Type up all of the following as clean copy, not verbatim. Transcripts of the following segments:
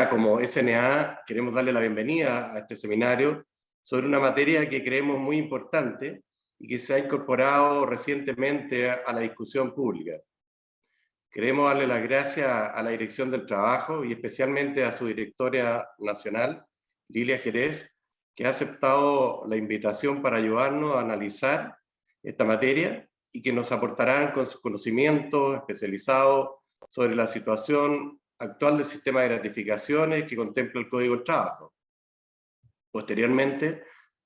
como SNA, queremos darle la bienvenida a este seminario sobre una materia que creemos muy importante y que se ha incorporado recientemente a la discusión pública. Queremos darle las gracias a la Dirección del Trabajo y especialmente a su directora nacional, Lilia Jerez, que ha aceptado la invitación para ayudarnos a analizar esta materia y que nos aportarán con sus conocimientos especializados sobre la situación actual del sistema de gratificaciones que contempla el Código del Trabajo. Posteriormente,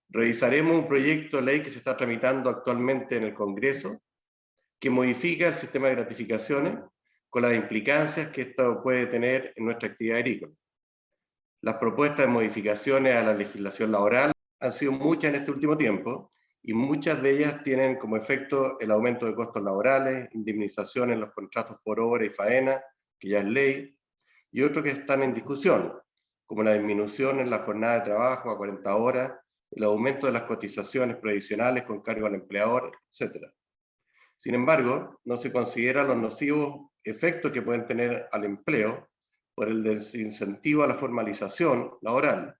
revisaremos un proyecto de ley que se está tramitando actualmente en el Congreso, que modifica el sistema de gratificaciones con las implicancias que esto puede tener en nuestra actividad agrícola. Las propuestas de modificaciones a la legislación laboral han sido muchas en este último tiempo, y muchas de ellas tienen como efecto el aumento de costos laborales, indemnización en los contratos por obra y faena, que ya es ley, y otros que están en discusión, como la disminución en la jornada de trabajo a 40 horas, el aumento de las cotizaciones previsionales con cargo al empleador, etc. Sin embargo, no se consideran los nocivos efectos que pueden tener al empleo por el desincentivo a la formalización laboral,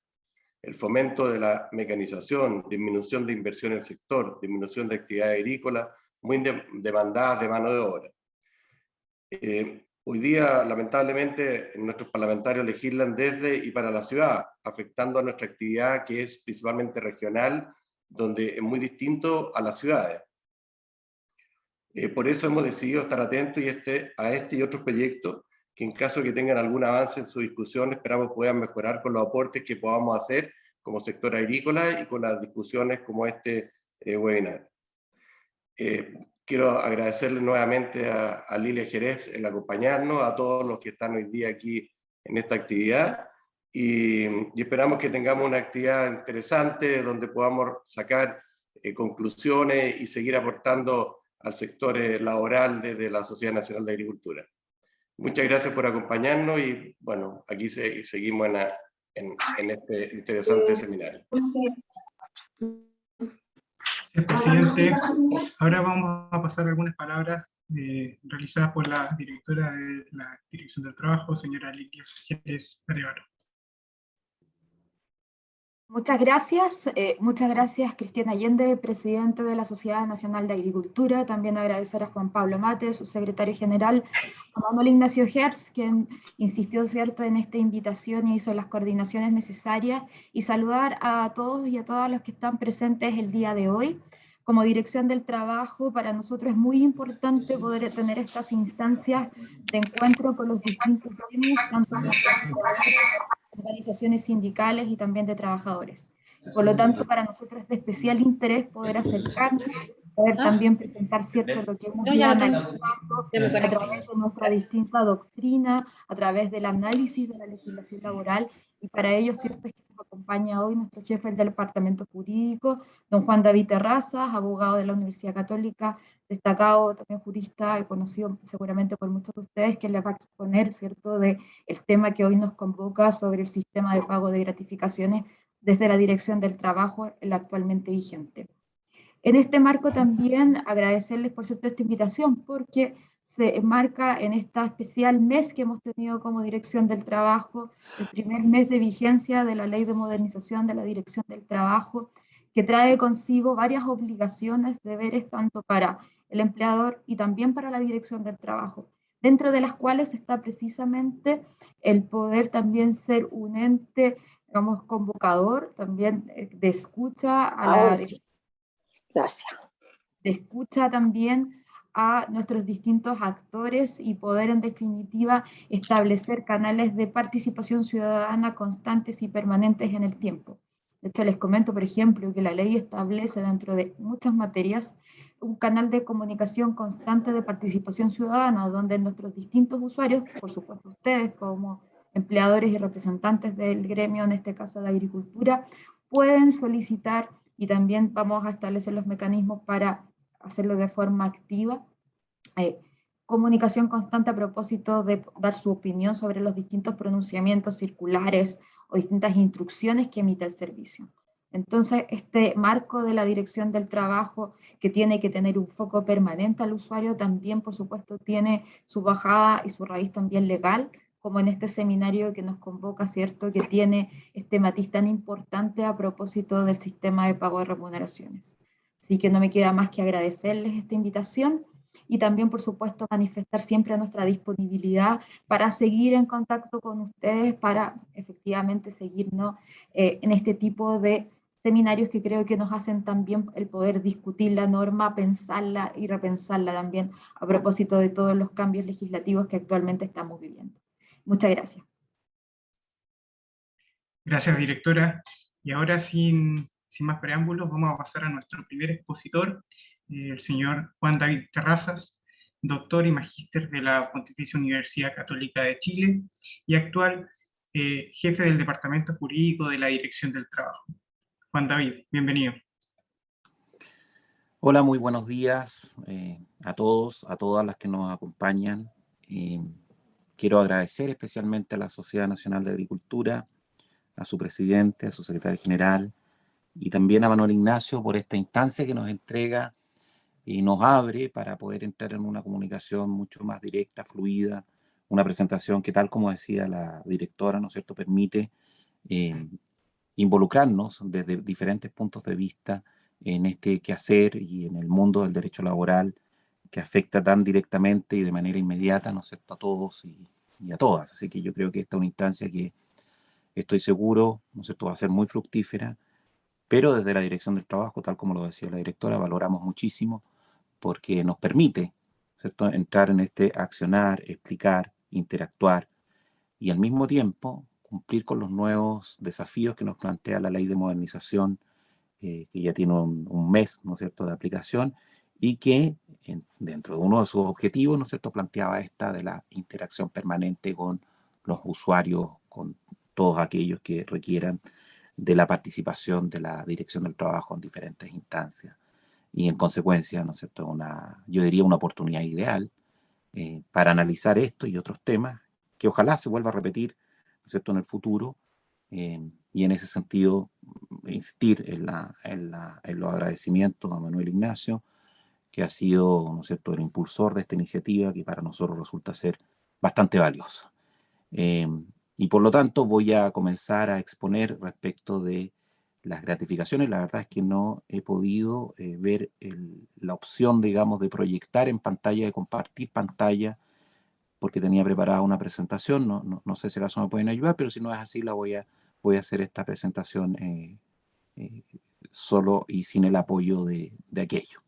el fomento de la mecanización, disminución de inversión en el sector, disminución de actividad agrícola muy demandadas de mano de obra. Hoy día, lamentablemente, nuestros parlamentarios legislan desde y para la ciudad, afectando a nuestra actividad que es principalmente regional, donde es muy distinto a las ciudades. Por eso hemos decidido estar atentos a este y otros proyectos que, en caso de que tengan algún avance en su discusión, esperamos puedan mejorar con los aportes que podamos hacer como sector agrícola y con las discusiones como este webinar. Quiero agradecerle nuevamente a Lilia Jerez el acompañarnos, a todos los que están hoy día aquí en esta actividad, y esperamos que tengamos una actividad interesante donde podamos sacar conclusiones y seguir aportando al sector laboral desde la Sociedad Nacional de Agricultura. Muchas gracias por acompañarnos y bueno, aquí seguimos en este interesante seminario. Gracias, presidente. Ahora vamos a pasar algunas palabras realizadas por la directora de la Dirección del Trabajo, señora Lilia Jerez Arevalo. Muchas gracias Cristiana Allende, presidente de la Sociedad Nacional de Agricultura. También agradecer a Juan Pablo Mate, su secretario general, a Manuel Ignacio Hertz, quien insistió, ¿cierto?, en esta invitación y hizo las coordinaciones necesarias, y saludar a todos y a todas los que están presentes el día de hoy. Como Dirección del Trabajo, para nosotros es muy importante poder tener estas instancias de encuentro con los distintos gremios, tanto de organizaciones sindicales y también de trabajadores. Por lo tanto, para nosotros es de especial interés poder acercarnos, poder también presentar, ¿cierto?, lo que hemos ido analizando a través de nuestra distinta doctrina, a través del análisis de la legislación laboral, y para ello, ¿cierto?, es que nos acompaña hoy nuestro jefe del Departamento Jurídico, don Juan David Terrazas, abogado de la Universidad Católica, destacado también jurista, conocido seguramente por muchos de ustedes, que les va a exponer, ¿cierto?, de el tema que hoy nos convoca sobre el sistema de pago de gratificaciones desde la Dirección del Trabajo, el actualmente vigente. En este marco también agradecerles, por cierto, esta invitación, porque se enmarca en este especial mes que hemos tenido como Dirección del Trabajo, el primer mes de vigencia de la Ley de Modernización de la Dirección del Trabajo, que trae consigo varias obligaciones, deberes, tanto para el empleador y también para la Dirección del Trabajo, dentro de las cuales está precisamente el poder también ser un ente, digamos, convocador, también de escucha a Gracias. de escucha también a nuestros distintos actores y poder, en definitiva, establecer canales de participación ciudadana constantes y permanentes en el tiempo. De hecho, les comento, por ejemplo, que la ley establece dentro de muchas materias un canal de comunicación constante de participación ciudadana, donde nuestros distintos usuarios, por supuesto ustedes como empleadores y representantes del gremio, en este caso de agricultura, pueden solicitar, y también vamos a establecer los mecanismos para hacerlo de forma activa, comunicación constante a propósito de dar su opinión sobre los distintos pronunciamientos circulares o distintas instrucciones que emite el servicio. Entonces, este marco de la Dirección del Trabajo, que tiene que tener un foco permanente al usuario, también, por supuesto, tiene su bajada y su raíz también legal, como en este seminario que nos convoca, ¿cierto?, que tiene este matiz tan importante a propósito del sistema de pago de remuneraciones. Así que no me queda más que agradecerles esta invitación y también, por supuesto, manifestar siempre nuestra disponibilidad para seguir en contacto con ustedes, para efectivamente seguirnos en este tipo de seminarios que creo que nos hacen también el poder discutir la norma, pensarla y repensarla también a propósito de todos los cambios legislativos que actualmente estamos viviendo. Muchas gracias. Gracias, directora. Y ahora, sin más preámbulos, vamos a pasar a nuestro primer expositor, el señor Juan David Terrazas, doctor y magíster de la Pontificia Universidad Católica de Chile y actual jefe del Departamento Jurídico de la Dirección del Trabajo. Juan David, bienvenido. Hola, muy buenos días a todos, a todas las que nos acompañan. Quiero agradecer especialmente a la Sociedad Nacional de Agricultura, a su presidente, a su secretario general, y también a Manuel Ignacio por esta instancia que nos entrega y nos abre para poder entrar en una comunicación mucho más directa, fluida, una presentación que, tal como decía la directora, ¿no es cierto?, permite involucrarnos desde diferentes puntos de vista en este quehacer y en el mundo del derecho laboral que afecta tan directamente y de manera inmediata, ¿no es cierto?, a todos y a todas. Así que yo creo que esta es una instancia que estoy seguro, ¿no es cierto?, va a ser muy fructífera, pero desde la Dirección del Trabajo, tal como lo decía la directora, valoramos muchísimo porque nos permite, ¿cierto?, entrar en este accionar, explicar, interactuar y al mismo tiempo cumplir con los nuevos desafíos que nos plantea la Ley de Modernización, que ya tiene un mes, ¿no es cierto?, de aplicación, y que dentro de uno de sus objetivos, ¿no es cierto?, planteaba esta de la interacción permanente con los usuarios, con todos aquellos que requieran de la participación de la Dirección del Trabajo en diferentes instancias. Y en consecuencia, ¿no es cierto?, yo diría una oportunidad ideal para analizar esto y otros temas que ojalá se vuelva a repetir, ¿no es cierto?, en el futuro, y en ese sentido insistir en los agradecimientos a Manuel Ignacio, que ha sido, ¿no es cierto?, el impulsor de esta iniciativa que para nosotros resulta ser bastante valiosa. Y por lo tanto voy a comenzar a exponer respecto de las gratificaciones. La verdad es que no he podido ver la opción, digamos, de proyectar en pantalla, de compartir pantalla, porque tenía preparada una presentación. No sé si acaso me pueden ayudar, pero si no es así, voy a hacer esta presentación solo y sin el apoyo de aquello.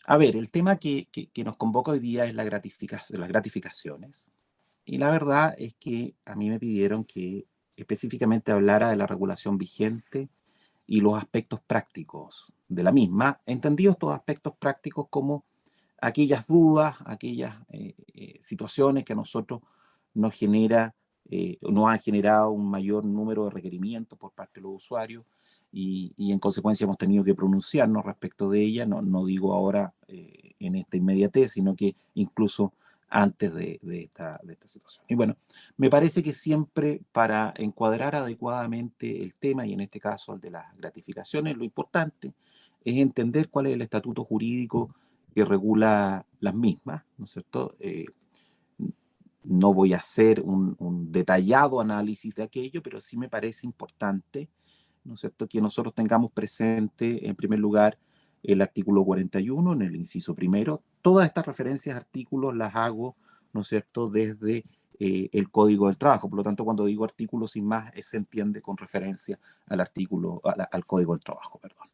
A ver, el tema que nos convoca hoy día es las gratificaciones. Y la verdad es que a mí me pidieron que específicamente hablara de la regulación vigente y los aspectos prácticos de la misma, entendidos estos aspectos prácticos como aquellas dudas, aquellas situaciones que a nosotros nos ha generado un mayor número de requerimientos por parte de los usuarios y en consecuencia hemos tenido que pronunciarnos respecto de ella. No digo ahora en esta inmediatez, sino que incluso antes de esta situación. Y bueno, me parece que siempre para encuadrar adecuadamente el tema, y en este caso el de las gratificaciones, lo importante es entender cuál es el estatuto jurídico que regula las mismas, ¿no es cierto? No voy a hacer un detallado análisis de aquello, pero sí me parece importante, ¿no es cierto?, que nosotros tengamos presente, en primer lugar, el artículo 41, en el inciso primero. Todas estas referencias a artículos las hago, ¿no es cierto?, desde el Código del Trabajo. Por lo tanto, cuando digo artículo, sin más, se entiende con referencia al al Código del Trabajo, perdón.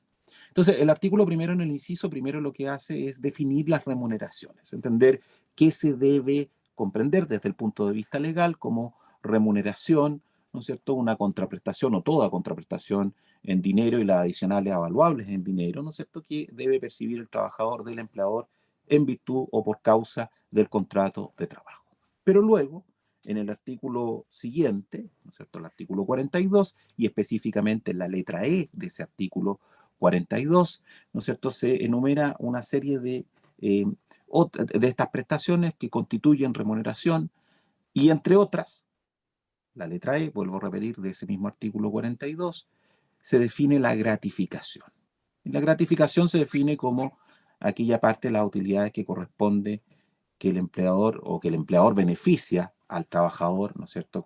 Entonces, el artículo primero, en el inciso primero, lo que hace es definir las remuneraciones, entender qué se debe comprender desde el punto de vista legal como remuneración, ¿no es cierto?, una contraprestación o toda contraprestación en dinero y las adicionales avaluables en dinero, ¿no es cierto?, que debe percibir el trabajador del empleador en virtud o por causa del contrato de trabajo. Pero luego, en el artículo siguiente, ¿no es cierto?, el artículo 42, y específicamente en la letra E de ese artículo 42, ¿no es cierto?, se enumera una serie de estas prestaciones que constituyen remuneración y, entre otras, la letra E, vuelvo a repetir, de ese mismo artículo 42, se define la gratificación. Y la gratificación se define como aquella parte de las utilidades que corresponde que el empleador o que el empleador beneficia al trabajador, ¿no es cierto?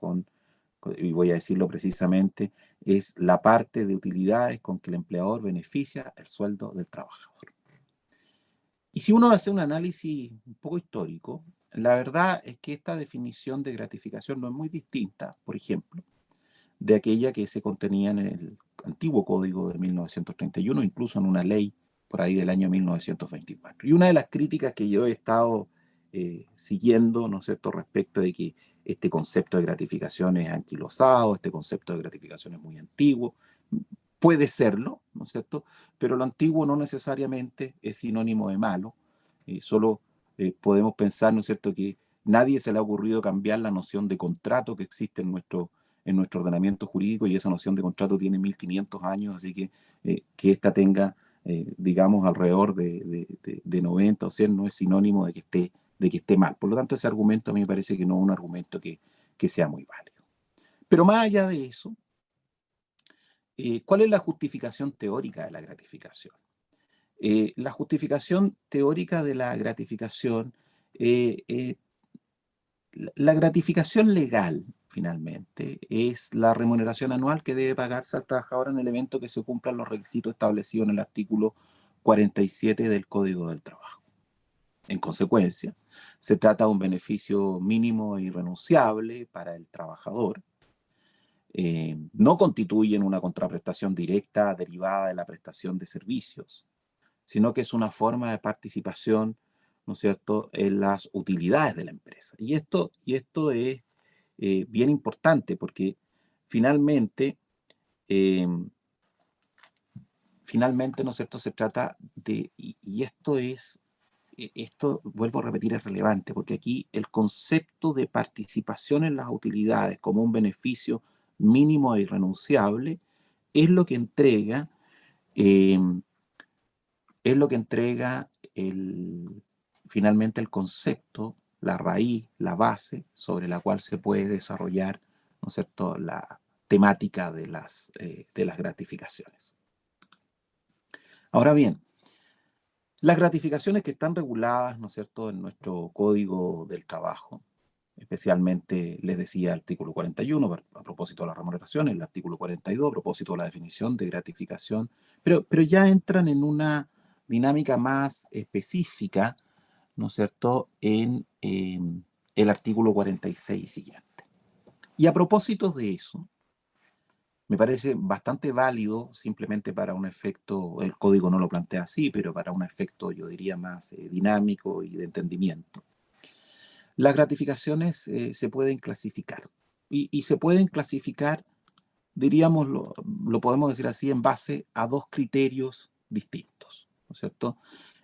Y voy a decirlo precisamente, es la parte de utilidades con que el empleador beneficia el sueldo del trabajador. Y si uno hace un análisis un poco histórico, la verdad es que esta definición de gratificación no es muy distinta, por ejemplo, de aquella que se contenía en el antiguo Código de 1931, incluso en una ley por ahí del año 1924. Y una de las críticas que yo he estado siguiendo, ¿no es cierto?, respecto de que este concepto de gratificación es anquilosado, este concepto de gratificación es muy antiguo, puede serlo, ¿no es cierto?, pero lo antiguo no necesariamente es sinónimo de malo, solo podemos pensar, ¿no es cierto?, que nadie se le ha ocurrido cambiar la noción de contrato que existe en nuestro ordenamiento jurídico, y esa noción de contrato tiene 1500 años, así que esta tenga, digamos, alrededor de 90 o 100 no es sinónimo de que esté mal. Por lo tanto, ese argumento a mí me parece que no es un argumento que sea muy válido. Pero más allá de eso, ¿cuál es la justificación teórica de la gratificación? La justificación teórica de la gratificación, la gratificación legal, finalmente, es la remuneración anual que debe pagarse al trabajador en el evento que se cumplan los requisitos establecidos en el artículo 47 del Código del Trabajo. En consecuencia, se trata de un beneficio mínimo e irrenunciable para el trabajador. No constituyen una contraprestación directa derivada de la prestación de servicios, sino que es una forma de participación, ¿no es cierto?, en las utilidades de la empresa. Y esto es bien importante porque finalmente, ¿no es cierto?, se trata de, y esto, vuelvo a repetir, es relevante, porque aquí el concepto de participación en las utilidades como un beneficio mínimo e irrenunciable es lo que entrega finalmente el concepto, la raíz, la base sobre la cual se puede desarrollar, ¿no es cierto?, la temática de las gratificaciones. Ahora bien, las gratificaciones que están reguladas, ¿no es cierto?, en nuestro Código del Trabajo, especialmente, les decía, el artículo 41, a propósito de la remuneración, el artículo 42, a propósito de la definición de gratificación, pero ya entran en una dinámica más específica, ¿no es cierto?, en el artículo 46 y siguiente. Y a propósito de eso, me parece bastante válido, simplemente para un efecto, el código no lo plantea así, pero para un efecto, yo diría, más dinámico y de entendimiento. Las gratificaciones se pueden clasificar, y se pueden clasificar, diríamos, lo podemos decir así, en base a dos criterios distintos, ¿no es cierto?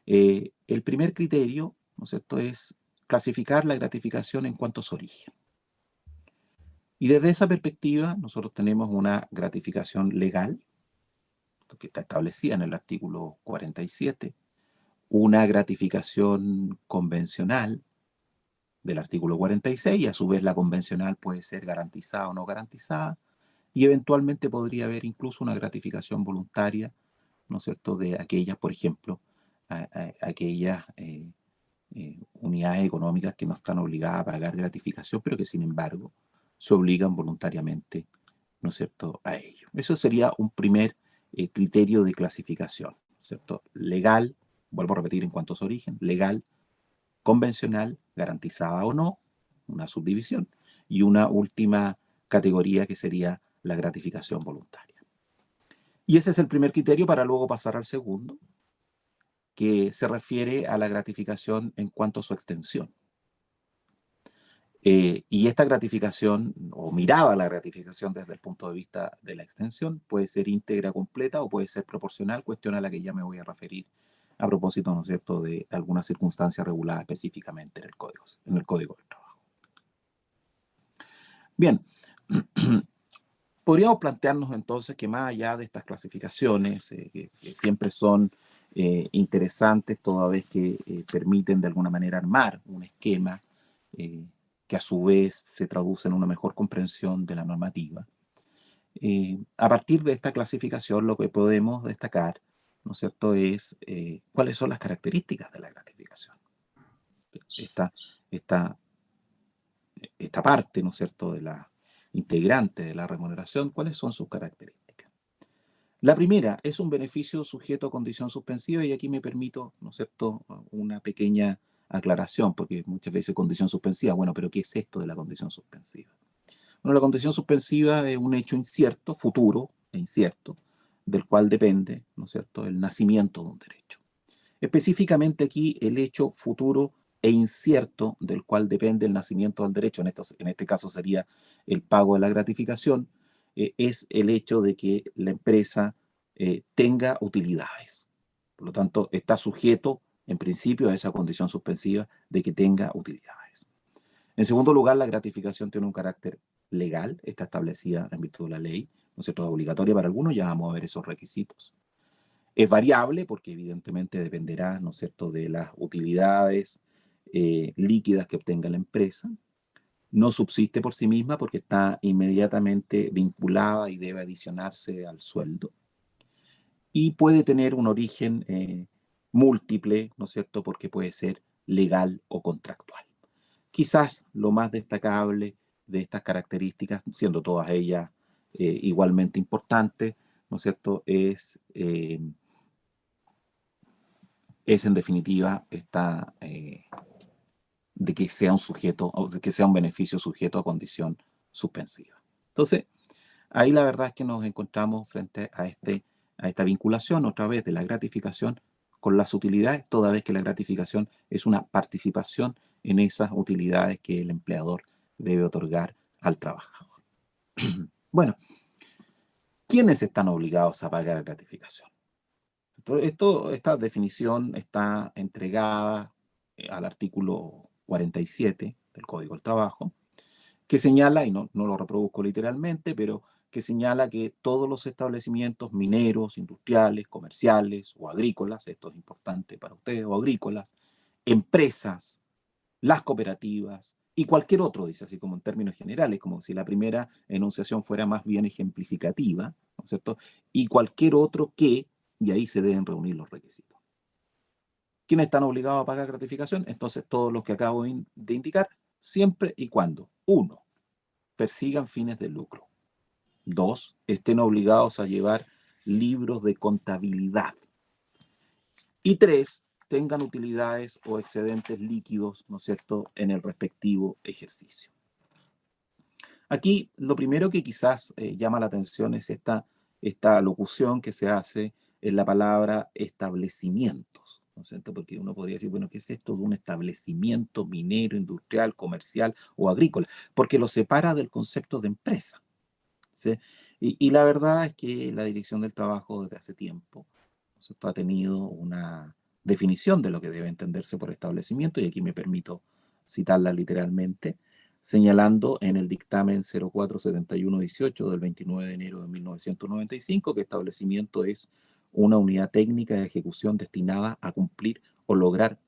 El primer criterio, ¿no es cierto?, es clasificar la gratificación en cuanto a su origen. Y desde esa perspectiva, nosotros tenemos una gratificación legal, que está establecida en el artículo 47, una gratificación convencional del artículo 46, y a su vez la convencional puede ser garantizada o no garantizada, y eventualmente podría haber incluso una gratificación voluntaria, ¿no es cierto?, de aquellas, por ejemplo, aquellas unidades económicas que no están obligadas a pagar gratificación, pero que sin embargo se obligan voluntariamente, ¿no es cierto?, a ello. Eso sería un primer criterio de clasificación, ¿no es cierto? Legal, vuelvo a repetir en cuanto a su origen, legal, convencional, garantizada o no, una subdivisión, y una última categoría que sería la gratificación voluntaria. Y ese es el primer criterio, para luego pasar al segundo, que se refiere a la gratificación en cuanto a su extensión. Y esta gratificación, o mirada a la gratificación desde el punto de vista de la extensión, puede ser íntegra, completa, o puede ser proporcional, cuestión a la que ya me voy a referir a propósito, ¿no es cierto?, de alguna circunstancia regulada específicamente en el Código del Trabajo. Bien, podríamos plantearnos entonces que más allá de estas clasificaciones, que siempre son interesantes, toda vez que permiten de alguna manera armar un esquema que a su vez se traduce en una mejor comprensión de la normativa. A partir de esta clasificación, lo que podemos destacar, ¿no es cierto?, es cuáles son las características de la gratificación. esta parte, ¿no es cierto?, de la integrante de la remuneración, ¿cuáles son sus características? La primera es un beneficio sujeto a condición suspensiva, y aquí me permito, ¿no es cierto?, una pequeña aclaración, porque muchas veces condición suspensiva, bueno, pero ¿qué es esto de la condición suspensiva? Bueno, la condición suspensiva es un hecho incierto, futuro e incierto, del cual depende, ¿no es cierto?, el nacimiento de un derecho. Específicamente aquí, el hecho futuro e incierto del cual depende el nacimiento del derecho, en este caso sería el pago de la gratificación, es el hecho de que la empresa tenga utilidades. Por lo tanto, está sujeto, en principio, a esa condición suspensiva de que tenga utilidades. En segundo lugar, la gratificación tiene un carácter legal, está establecida en virtud de la ley, ¿no es cierto?, es obligatoria para algunos, ya vamos a ver esos requisitos. Es variable porque evidentemente dependerá, ¿no es cierto?, de las utilidades líquidas que obtenga la empresa. No subsiste por sí misma porque está inmediatamente vinculada y debe adicionarse al sueldo. Y puede tener un origen múltiple, ¿no es cierto?, porque puede ser legal o contractual. Quizás lo más destacable de estas características, siendo todas ellas igualmente importantes, ¿no es cierto?, es en definitiva de que sea un sujeto, o de que sea un beneficio sujeto a condición suspensiva. Entonces, ahí la verdad es que nos encontramos frente a esta vinculación otra vez de la gratificación con las utilidades, toda vez que la gratificación es una participación en esas utilidades que el empleador debe otorgar al trabajador. Bueno, ¿quiénes están obligados a pagar la gratificación? Esta definición está entregada al artículo 47 del Código del Trabajo, que señala, y no lo reproduzco literalmente, pero que señala que todos los establecimientos mineros, industriales, comerciales o agrícolas, esto es importante para ustedes, o agrícolas, empresas, las cooperativas y cualquier otro, dice así como en términos generales, como si la primera enunciación fuera más bien ejemplificativa, ¿no es cierto? Y cualquier otro que, y ahí se deben reunir los requisitos. ¿Quiénes están obligados a pagar gratificación? Entonces, todos los que acabo de indicar, siempre y cuando, 1, persigan fines de lucro. 2, estén obligados a llevar libros de contabilidad. Y 3, tengan utilidades o excedentes líquidos, ¿no es cierto?, en el respectivo ejercicio. Aquí, lo primero que quizás llama la atención es esta locución que se hace en la palabra establecimientos, ¿no es cierto? Porque uno podría decir, bueno, ¿qué es esto de un establecimiento minero, industrial, comercial o agrícola? Porque lo separa del concepto de empresa, ¿sí? Y la verdad es que la Dirección del Trabajo desde hace tiempo, ¿no es cierto?, ha tenido una definición de lo que debe entenderse por establecimiento, y aquí me permito citarla literalmente, señalando en el dictamen 047118 del 29 de enero de 1995 que establecimiento es una unidad técnica de ejecución destinada a cumplir o lograr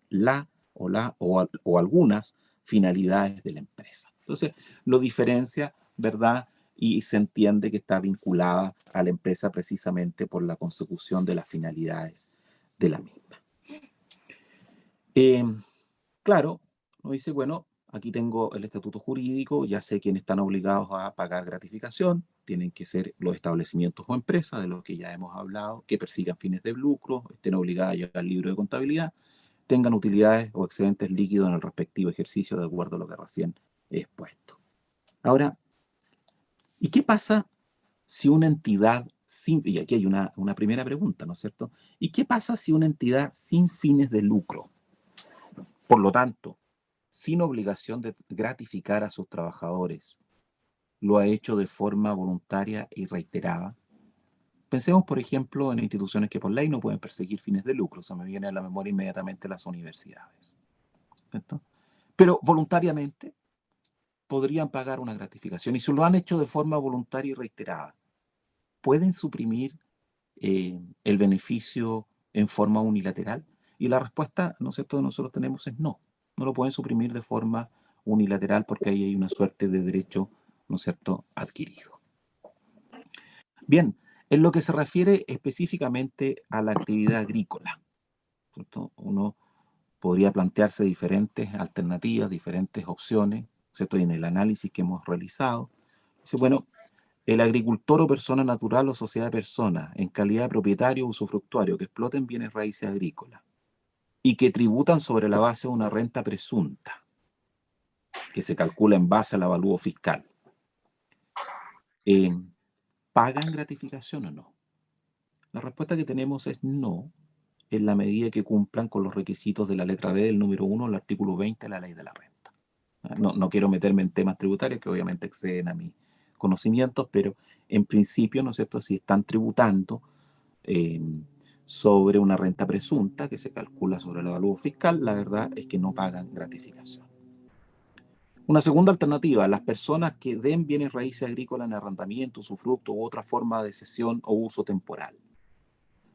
o algunas finalidades de la empresa. Entonces, lo diferencia, ¿verdad?, y se entiende que está vinculada a la empresa precisamente por la consecución de las finalidades de la misma. Claro, uno dice, bueno, aquí tengo el estatuto jurídico, ya sé quiénes están obligados a pagar gratificación, tienen que ser los establecimientos o empresas de los que ya hemos hablado, que persigan fines de lucro, estén obligados a llevar el libro de contabilidad, tengan utilidades o excedentes líquidos en el respectivo ejercicio de acuerdo a lo que recién he expuesto. Ahora, ¿y qué pasa si una entidad y aquí hay una primera pregunta, ¿no es cierto? ¿Y qué pasa si una entidad sin fines de lucro, por lo tanto, sin obligación de gratificar a sus trabajadores, lo ha hecho de forma voluntaria y reiterada? Pensemos, por ejemplo, en instituciones que por ley no pueden perseguir fines de lucro. Se me viene a la memoria inmediatamente las universidades, ¿cierto? Pero voluntariamente podrían pagar una gratificación, y si lo han hecho de forma voluntaria y reiterada, ¿pueden suprimir el beneficio en forma unilateral? Y la respuesta, ¿no es cierto?, que nosotros tenemos es no. No lo pueden suprimir de forma unilateral porque ahí hay una suerte de derecho, ¿no es cierto?, adquirido. Bien, en lo que se refiere específicamente a la actividad agrícola, ¿cierto?, uno podría plantearse diferentes alternativas, diferentes opciones, ¿cierto? Y en el análisis que hemos realizado, dice, bueno, el agricultor o persona natural o sociedad de personas en calidad de propietario o usufructuario que exploten bienes raíces agrícolas y que tributan sobre la base de una renta presunta que se calcula en base al avalúo fiscal, ¿pagan gratificación o no? La respuesta que tenemos es no, en la medida que cumplan con los requisitos de la letra B del número 1 del artículo 20 de la ley de la renta. No quiero meterme en temas tributarios que obviamente exceden a mis conocimientos, pero en principio, ¿no es cierto?, si están tributando sobre una renta presunta que se calcula sobre el avalúo fiscal, la verdad es que no pagan gratificación. Una segunda alternativa, las personas que den bienes raíces agrícolas en arrendamiento, usufructo u otra forma de cesión o uso temporal,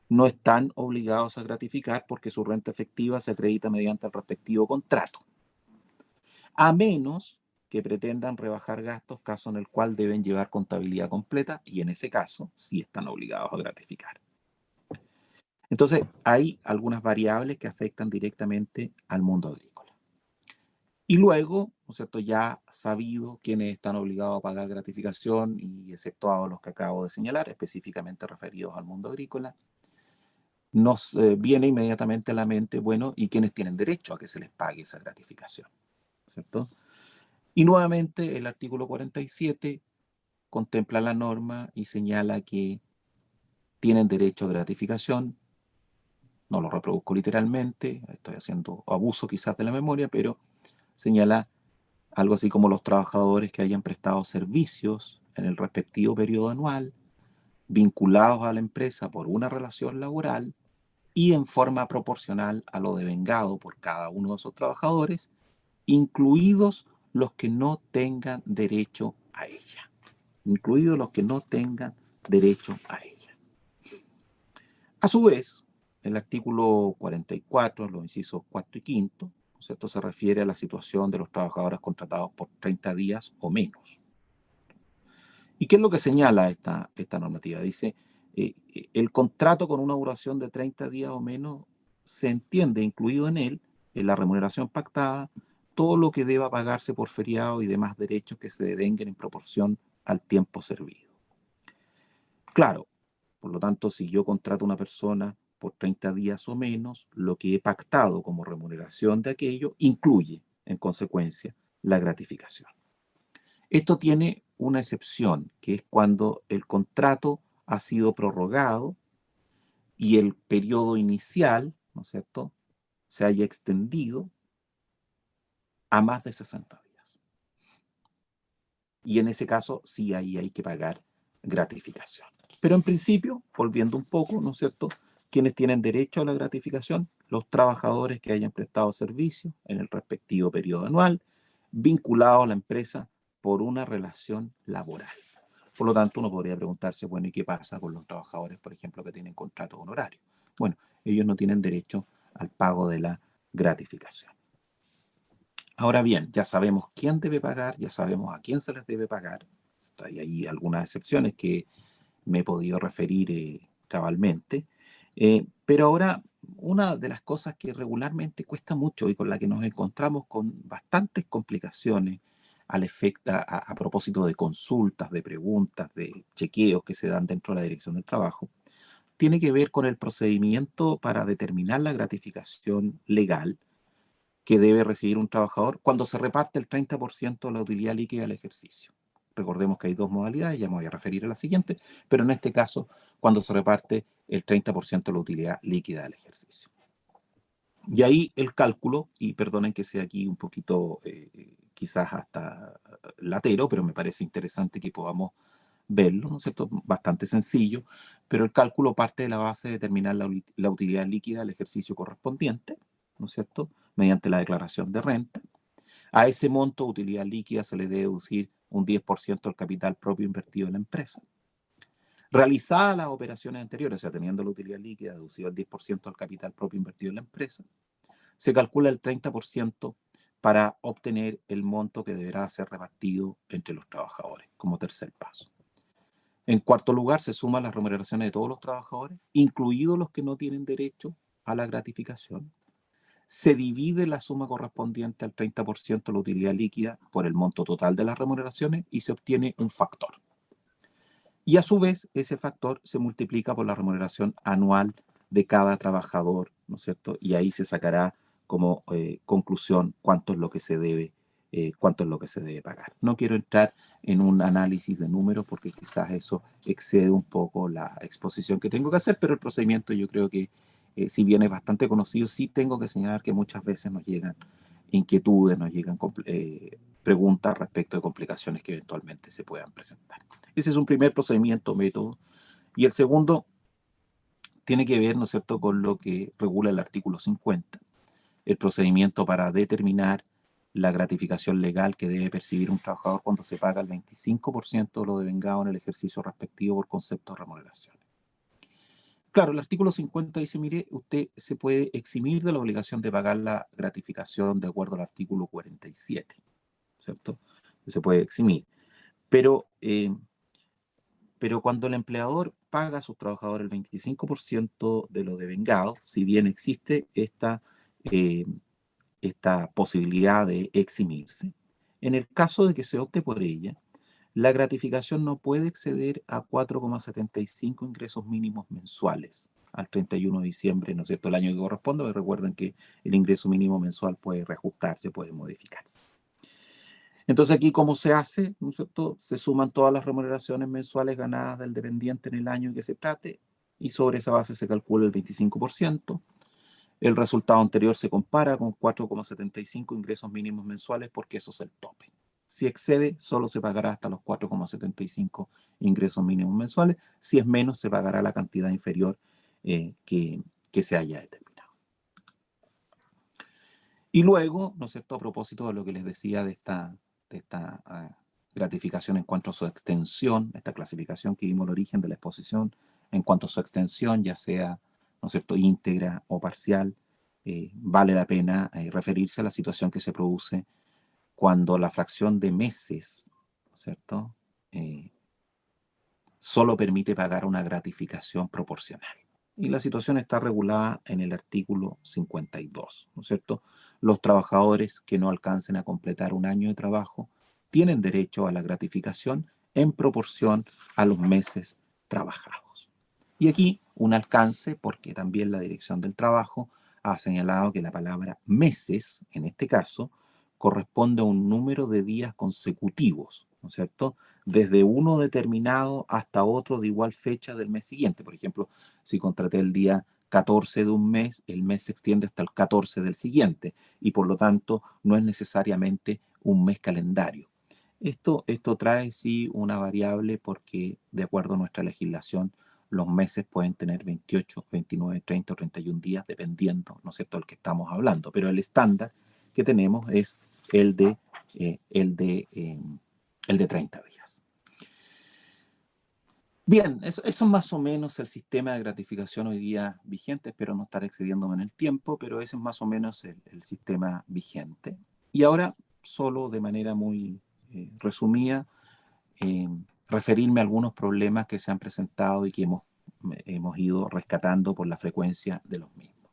no están obligados a gratificar porque su renta efectiva se acredita mediante el respectivo contrato, a menos que pretendan rebajar gastos, caso en el cual deben llevar contabilidad completa, y en ese caso sí están obligados a gratificar. Entonces, hay algunas variables que afectan directamente al mundo agrícola. Y luego, ¿no es cierto?, ya sabido quiénes están obligados a pagar gratificación y exceptuados los que acabo de señalar, específicamente referidos al mundo agrícola, nos viene inmediatamente a la mente, bueno, ¿y quiénes tienen derecho a que se les pague esa gratificación? ¿Cierto? Y nuevamente el artículo 47 contempla la norma y señala que tienen derecho a gratificación. No lo reproduzco literalmente, estoy haciendo abuso quizás de la memoria, pero señala algo así como los trabajadores que hayan prestado servicios en el respectivo periodo anual, vinculados a la empresa por una relación laboral y en forma proporcional a lo devengado por cada uno de esos trabajadores, incluidos los que no tengan derecho a ella. Incluidos los que no tengan derecho a ella. A su vez, el artículo 44, los incisos 4 y 5, ¿cierto?, se refiere a la situación de los trabajadores contratados por 30 días o menos. ¿Y qué es lo que señala esta normativa? Dice, el contrato con una duración de 30 días o menos se entiende incluido en él, en la remuneración pactada, todo lo que deba pagarse por feriado y demás derechos que se devenguen en proporción al tiempo servido. Claro, por lo tanto, si yo contrato a una persona por 30 días o menos, lo que he pactado como remuneración de aquello incluye, en consecuencia, la gratificación. Esto tiene una excepción, que es cuando el contrato ha sido prorrogado y el periodo inicial, ¿no es cierto?, se haya extendido a más de 60 días. Y en ese caso, sí, ahí hay que pagar gratificación. Pero en principio, volviendo un poco, ¿no es cierto?, quienes tienen derecho a la gratificación, los trabajadores que hayan prestado servicio en el respectivo periodo anual, vinculados a la empresa por una relación laboral. Por lo tanto, uno podría preguntarse, bueno, ¿y qué pasa con los trabajadores, por ejemplo, que tienen contrato honorario? Bueno, ellos no tienen derecho al pago de la gratificación. Ahora bien, ya sabemos quién debe pagar, ya sabemos a quién se les debe pagar. Hay ahí algunas excepciones que me he podido referir cabalmente. Pero ahora, una de las cosas que regularmente cuesta mucho y con la que nos encontramos con bastantes complicaciones a propósito de consultas, de preguntas, de chequeos que se dan dentro de la Dirección del Trabajo, tiene que ver con el procedimiento para determinar la gratificación legal que debe recibir un trabajador cuando se reparte el 30% de la utilidad líquida del ejercicio. Recordemos que hay dos modalidades, ya me voy a referir a la siguiente, pero en este caso, cuando se reparte el 30% de la utilidad líquida del ejercicio. Y ahí el cálculo, y perdonen que sea aquí un poquito quizás hasta latero, pero me parece interesante que podamos verlo, ¿no es cierto? Bastante sencillo, pero el cálculo parte de la base de determinar la utilidad líquida del ejercicio correspondiente, ¿no es cierto?, mediante la declaración de renta. A ese monto de utilidad líquida se le debe deducir un 10% del capital propio invertido en la empresa. Realizadas las operaciones anteriores, o sea, teniendo la utilidad líquida deducido el 10% del capital propio invertido en la empresa, se calcula el 30% para obtener el monto que deberá ser repartido entre los trabajadores, como tercer paso. En cuarto lugar, se suman las remuneraciones de todos los trabajadores, incluidos los que no tienen derecho a la gratificación. se divide la suma correspondiente al 30% de la utilidad líquida por el monto total de las remuneraciones y se obtiene un factor. Y a su vez, ese factor se multiplica por la remuneración anual de cada trabajador, ¿no es cierto? Y ahí se sacará como conclusión cuánto es lo que se debe pagar. No quiero entrar en un análisis de números porque quizás eso excede un poco la exposición que tengo que hacer, pero el procedimiento yo creo que, si bien es bastante conocido, sí tengo que señalar que muchas veces nos llegan inquietudes, nos llegan preguntas respecto de complicaciones que eventualmente se puedan presentar. Ese es un primer procedimiento, método. Y el segundo tiene que ver, ¿no es cierto?, con lo que regula el artículo 50, el procedimiento para determinar la gratificación legal que debe percibir un trabajador cuando se paga el 25% de lo devengado en el ejercicio respectivo por concepto de remuneración. Claro, el artículo 50 dice, mire, usted se puede eximir de la obligación de pagar la gratificación de acuerdo al artículo 47, ¿cierto? Se puede eximir. Pero cuando el empleador paga a sus trabajadores el 25% de lo devengado, si bien existe esta posibilidad de eximirse, en el caso de que se opte por ella, la gratificación no puede exceder a 4,75 ingresos mínimos mensuales al 31 de diciembre, ¿no es cierto?, el año que corresponde, pero recuerden que el ingreso mínimo mensual puede reajustarse, puede modificarse. Entonces aquí, ¿cómo se hace? ¿No es cierto? Se suman todas las remuneraciones mensuales ganadas del dependiente en el año en que se trate y sobre esa base se calcula el 25%. El resultado anterior se compara con 4,75 ingresos mínimos mensuales porque eso es el tope. Si excede, solo se pagará hasta los 4,75 ingresos mínimos mensuales. Si es menos, se pagará la cantidad inferior que se haya determinado. Y luego, ¿no es cierto?, a propósito de lo que les decía de esta gratificación en cuanto a su extensión, esta clasificación que vimos el origen de la exposición, en cuanto a su extensión, ya sea, ¿no es cierto?, íntegra o parcial, vale la pena referirse a la situación que se produce cuando la fracción de meses, ¿no es cierto?, solo permite pagar una gratificación proporcional. Y la situación está regulada en el artículo 52, ¿no es cierto? Los trabajadores que no alcancen a completar un año de trabajo tienen derecho a la gratificación en proporción a los meses trabajados. Y aquí un alcance, porque también la Dirección del Trabajo ha señalado que la palabra meses, en este caso, corresponde a un número de días consecutivos, ¿no es cierto?, desde uno determinado hasta otro de igual fecha del mes siguiente. Por ejemplo, si contraté el día 14 de un mes, el mes se extiende hasta el 14 del siguiente y por lo tanto no es necesariamente un mes calendario. Esto trae sí una variable porque de acuerdo a nuestra legislación los meses pueden tener 28, 29, 30 o 31 días dependiendo, ¿no es cierto?, del que estamos hablando, pero el estándar que tenemos es el de 30 días. Bien, eso es más o menos el sistema de gratificación hoy día vigente. Espero no estar excediéndome en el tiempo, pero ese es más o menos el sistema vigente. Y ahora, solo de manera muy resumida, referirme a algunos problemas que se han presentado y que hemos ido rescatando por la frecuencia de los mismos.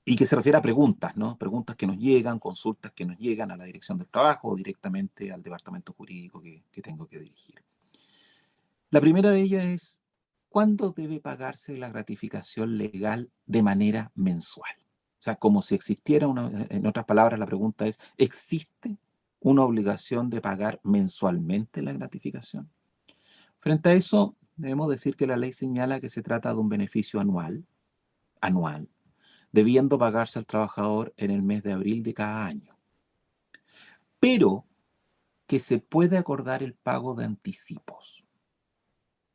Y que se refiere a preguntas, ¿no? Preguntas que nos llegan, consultas que nos llegan a la Dirección del Trabajo o directamente al departamento jurídico que tengo que dirigir. La primera de ellas es, ¿cuándo debe pagarse la gratificación legal de manera mensual? O sea, como si existiera en otras palabras, la pregunta es, ¿existe una obligación de pagar mensualmente la gratificación? Frente a eso, debemos decir que la ley señala que se trata de un beneficio anual, debiendo pagarse al trabajador en el mes de abril de cada año. Pero que se puede acordar el pago de anticipos.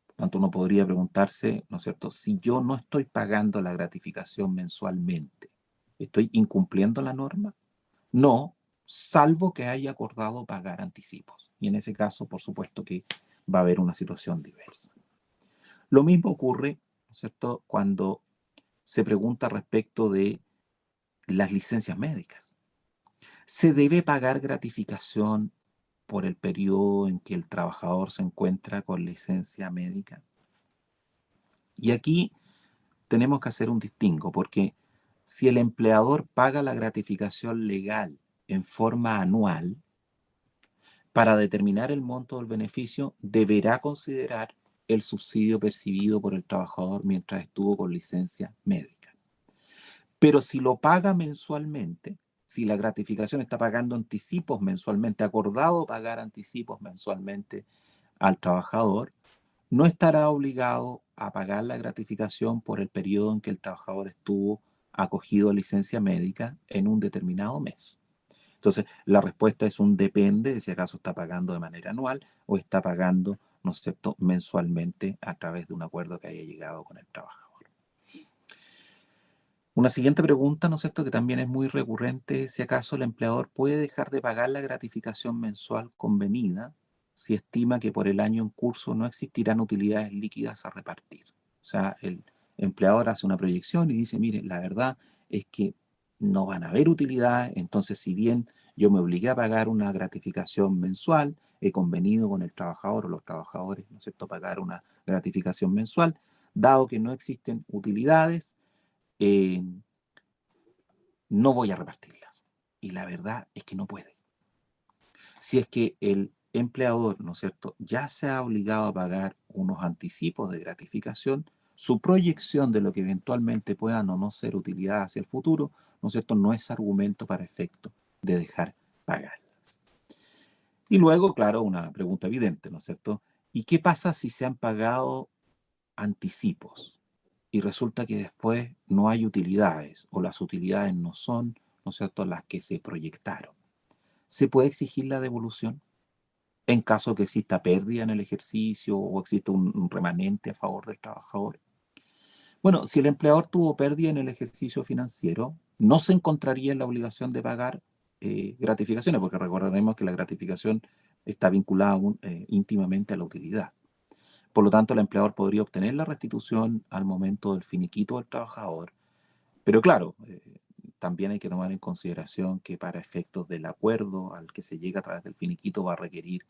Por tanto, uno podría preguntarse, ¿no es cierto?, si yo no estoy pagando la gratificación mensualmente, ¿estoy incumpliendo la norma? No, salvo que haya acordado pagar anticipos. Y en ese caso, por supuesto que va a haber una situación diversa. Lo mismo ocurre, ¿no es cierto?, cuando se pregunta respecto de las licencias médicas. ¿Se debe pagar gratificación por el periodo en que el trabajador se encuentra con licencia médica? Y aquí tenemos que hacer un distingo, porque si el empleador paga la gratificación legal en forma anual, para determinar el monto del beneficio, deberá considerar el subsidio percibido por el trabajador mientras estuvo con licencia médica. Pero si lo paga mensualmente, si la gratificación está pagando anticipos mensualmente, acordado pagar anticipos mensualmente al trabajador, no estará obligado a pagar la gratificación por el periodo en que el trabajador estuvo acogido a licencia médica en un determinado mes. Entonces, la respuesta es un depende de si acaso está pagando de manera anual o está pagando, ¿no es cierto?, mensualmente a través de un acuerdo que haya llegado con el trabajador. Una siguiente pregunta, ¿no es cierto?, que también es muy recurrente, si acaso el empleador puede dejar de pagar la gratificación mensual convenida si estima que por el año en curso no existirán utilidades líquidas a repartir. O sea, el empleador hace una proyección y dice, mire, la verdad es que no van a haber utilidades, entonces si bien yo me obligué a pagar una gratificación mensual, he convenido con el trabajador o los trabajadores, ¿no es cierto?, pagar una gratificación mensual, dado que no existen utilidades, no voy a repartirlas. Y la verdad es que no puede. Si es que el empleador, ¿no es cierto?, ya se ha obligado a pagar unos anticipos de gratificación, su proyección de lo que eventualmente puedan o no ser utilidad hacia el futuro, ¿no es cierto?, no es argumento para efecto de dejar pagarlas. Y luego, claro, una pregunta evidente, ¿no es cierto? ¿Y qué pasa si se han pagado anticipos y resulta que después no hay utilidades o las utilidades no son, ¿no es cierto?, las que se proyectaron? ¿Se puede exigir la devolución en caso que exista pérdida en el ejercicio o exista un remanente a favor del trabajador? Bueno, si el empleador tuvo pérdida en el ejercicio financiero, no se encontraría en la obligación de pagar gratificaciones, porque recordemos que la gratificación está vinculada íntimamente a la utilidad. Por lo tanto, el empleador podría obtener la restitución al momento del finiquito del trabajador. Pero claro, también hay que tomar en consideración que para efectos del acuerdo al que se llega a través del finiquito va a requerir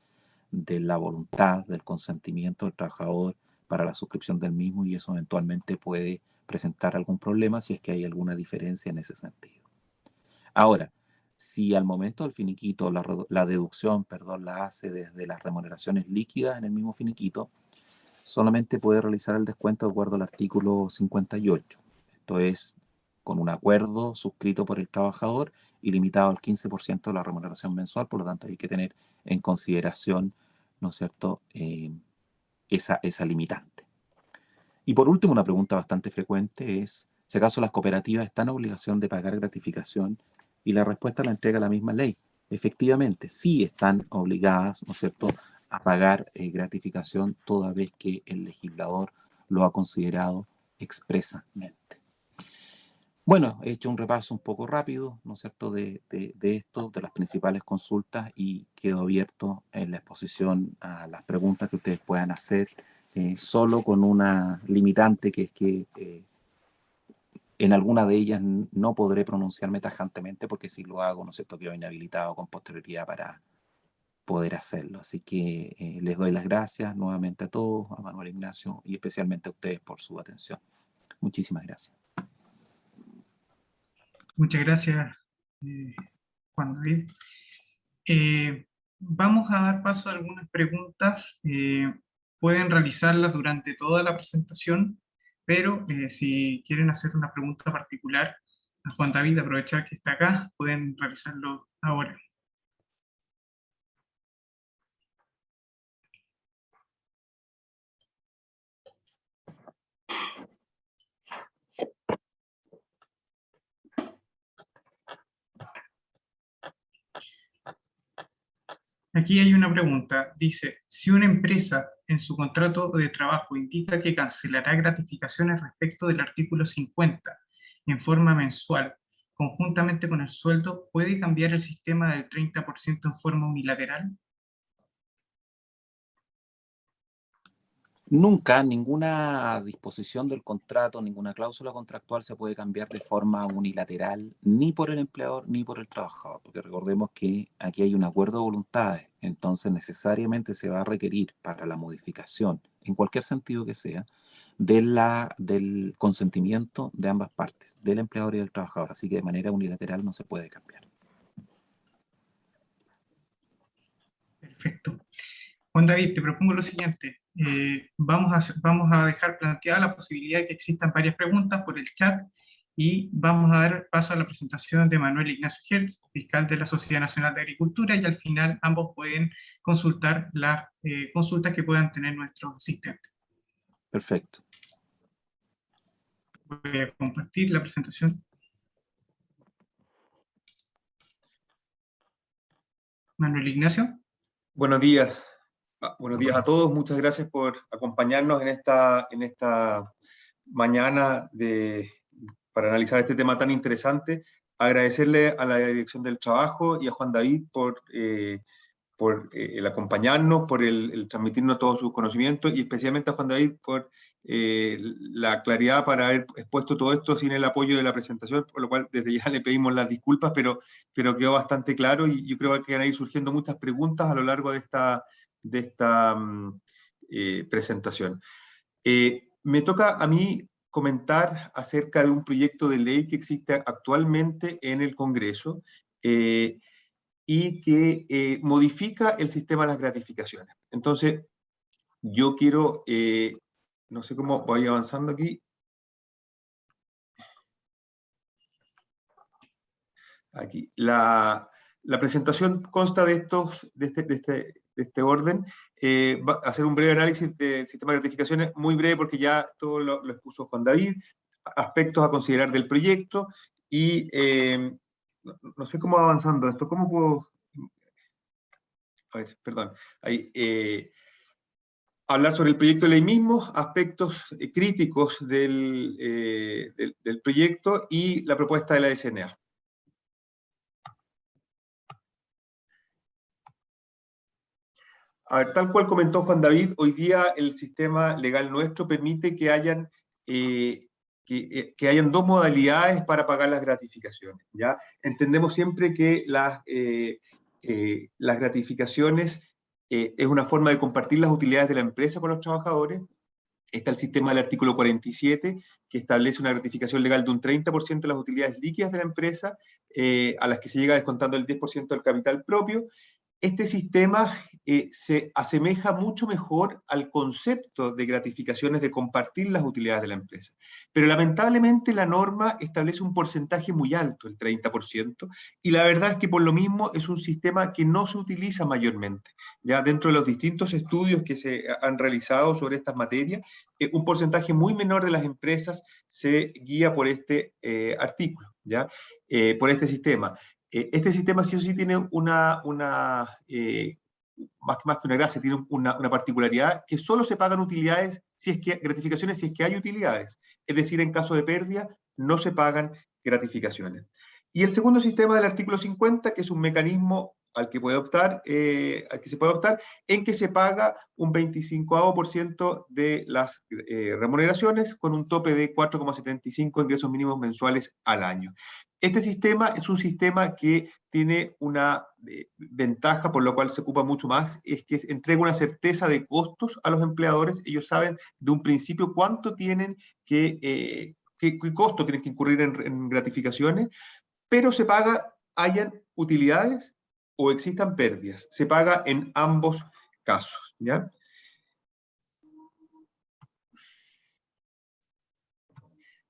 de la voluntad, del consentimiento del trabajador para la suscripción del mismo, y eso eventualmente puede presentar algún problema si es que hay alguna diferencia en ese sentido. Ahora, si al momento del finiquito la deducción, la hace desde las remuneraciones líquidas en el mismo finiquito, solamente puede realizar el descuento de acuerdo al artículo 58. Esto es, con un acuerdo suscrito por el trabajador y limitado al 15% de la remuneración mensual. Por lo tanto, hay que tener en consideración, ¿no es cierto?, esa limitante. Y por último, una pregunta bastante frecuente es si acaso las cooperativas están en obligación de pagar gratificación, y la respuesta la entrega la misma ley. Efectivamente, sí están obligadas, ¿no es cierto?, a pagar gratificación toda vez que el legislador lo ha considerado expresamente. Bueno, he hecho un repaso un poco rápido, ¿no es cierto?, de esto, de las principales consultas, y quedo abierto en la exposición a las preguntas que ustedes puedan hacer, solo con una limitante, que es que en alguna de ellas no podré pronunciarme tajantemente, porque si lo hago, ¿no es cierto?, quedo inhabilitado con posterioridad para poder hacerlo. Así que les doy las gracias nuevamente a todos, a Manuel Ignacio y especialmente a ustedes por su atención. Muchísimas gracias. Muchas gracias, Juan David. Vamos a dar paso a algunas preguntas. Pueden realizarlas durante toda la presentación, pero si quieren hacer una pregunta particular a Juan David, aprovechar que está acá, pueden realizarlo ahora. Aquí hay una pregunta. Dice, si una empresa en su contrato de trabajo indica que cancelará gratificaciones respecto del artículo 50 en forma mensual, conjuntamente con el sueldo, ¿puede cambiar el sistema del 30% en forma unilateral? Nunca ninguna disposición del contrato, ninguna cláusula contractual se puede cambiar de forma unilateral, ni por el empleador ni por el trabajador, porque recordemos que aquí hay un acuerdo de voluntades. Entonces necesariamente se va a requerir para la modificación, en cualquier sentido que sea, del consentimiento de ambas partes, del empleador y del trabajador. Así que de manera unilateral no se puede cambiar. Perfecto. Juan David, te propongo lo siguiente. Vamos a dejar planteada la posibilidad de que existan varias preguntas por el chat y vamos a dar paso a la presentación de Manuel Ignacio Hertz, fiscal de la Sociedad Nacional de Agricultura, y al final ambos pueden consultar las consultas que puedan tener nuestros asistentes. Perfecto. Voy a compartir la presentación. Manuel Ignacio. Buenos días. Buenos días a todos. Muchas gracias por acompañarnos en esta mañana para analizar este tema tan interesante. Agradecerle a la Dirección del Trabajo y a Juan David por el acompañarnos, por el transmitirnos todos sus conocimientos, y especialmente a Juan David por la claridad para haber expuesto todo esto sin el apoyo de la presentación, por lo cual desde ya le pedimos las disculpas, pero quedó bastante claro, y yo creo que van a ir surgiendo muchas preguntas a lo largo de esta presentación. Me toca a mí comentar acerca de un proyecto de ley que existe actualmente en el Congreso, y que modifica el sistema de las gratificaciones. Entonces, yo quiero, no sé cómo voy avanzando aquí. Aquí. La presentación consta de este orden. Va a hacer un breve análisis del sistema de gratificaciones, muy breve porque ya todo lo expuso Juan David, aspectos a considerar del proyecto, y no sé cómo va avanzando esto. ¿Cómo puedo...? A ver, perdón. Ahí, hablar sobre el proyecto de ley mismo, aspectos críticos del proyecto y la propuesta de la DCNA. A ver, tal cual comentó Juan David, hoy día el sistema legal nuestro permite que hayan dos modalidades para pagar las gratificaciones, ¿ya? Entendemos siempre que las gratificaciones es una forma de compartir las utilidades de la empresa con los trabajadores. Está el sistema del artículo 47, que establece una gratificación legal de un 30% de las utilidades líquidas de la empresa, a las que se llega descontando el 10% del capital propio. Este sistema se asemeja mucho mejor al concepto de gratificaciones de compartir las utilidades de la empresa. Pero lamentablemente la norma establece un porcentaje muy alto, el 30%, y la verdad es que por lo mismo es un sistema que no se utiliza mayormente. Ya dentro de los distintos estudios que se han realizado sobre estas materias, un porcentaje muy menor de las empresas se guía por este artículo, ¿ya? Por este sistema. Este sistema sí o sí tiene más que una gracia, tiene una particularidad, que solo se pagan utilidades, gratificaciones si es que hay utilidades. Es decir, en caso de pérdida, no se pagan gratificaciones. Y el segundo sistema del artículo 50, que es un mecanismo al que se puede optar, en que se paga un 25% de las remuneraciones, con un tope de 4,75 ingresos mínimos mensuales al año. Este sistema es un sistema que tiene una ventaja, por lo cual se ocupa mucho más, es que entrega una certeza de costos a los empleadores. Ellos saben de un principio cuánto tienen qué costo tienen que incurrir en gratificaciones, pero se paga, hayan utilidades o existan pérdidas. Se paga en ambos casos, ¿ya?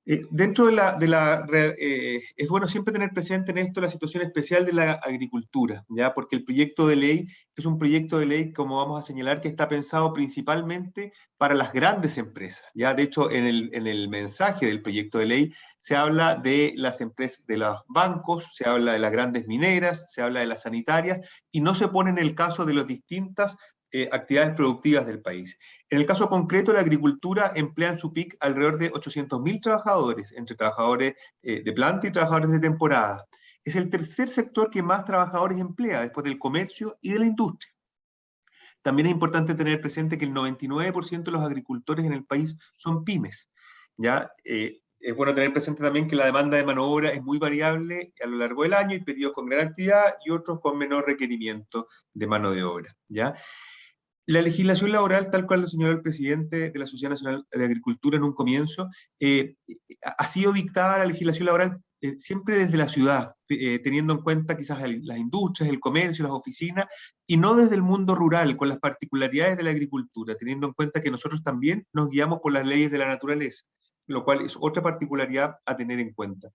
Dentro es bueno siempre tener presente en esto la situación especial de la agricultura, ¿ya? Porque el proyecto de ley es un proyecto de ley, como vamos a señalar, que está pensado principalmente para las grandes empresas, ¿ya? De hecho, en el mensaje del proyecto de ley se habla de las empresas, de los bancos, se habla de las grandes mineras, se habla de las sanitarias, y no se pone en el caso de las distintas actividades productivas del país. En el caso concreto, la agricultura emplea en su PIC alrededor de 800.000 trabajadores, entre trabajadores de planta y trabajadores de temporada. Es el tercer sector que más trabajadores emplea, después del comercio y de la industria. También es importante tener presente que el 99% de los agricultores en el país son pymes, ¿ya? Es bueno tener presente también que la demanda de mano de obra es muy variable a lo largo del año, y periodos con gran actividad y otros con menor requerimiento de mano de obra, ¿ya? La legislación laboral, tal cual lo señaló el presidente de la Sociedad Nacional de Agricultura en un comienzo, ha sido dictada la legislación laboral siempre desde la ciudad, teniendo en cuenta quizás las industrias, el comercio, las oficinas, y no desde el mundo rural, con las particularidades de la agricultura, teniendo en cuenta que nosotros también nos guiamos por las leyes de la naturaleza, lo cual es otra particularidad a tener en cuenta.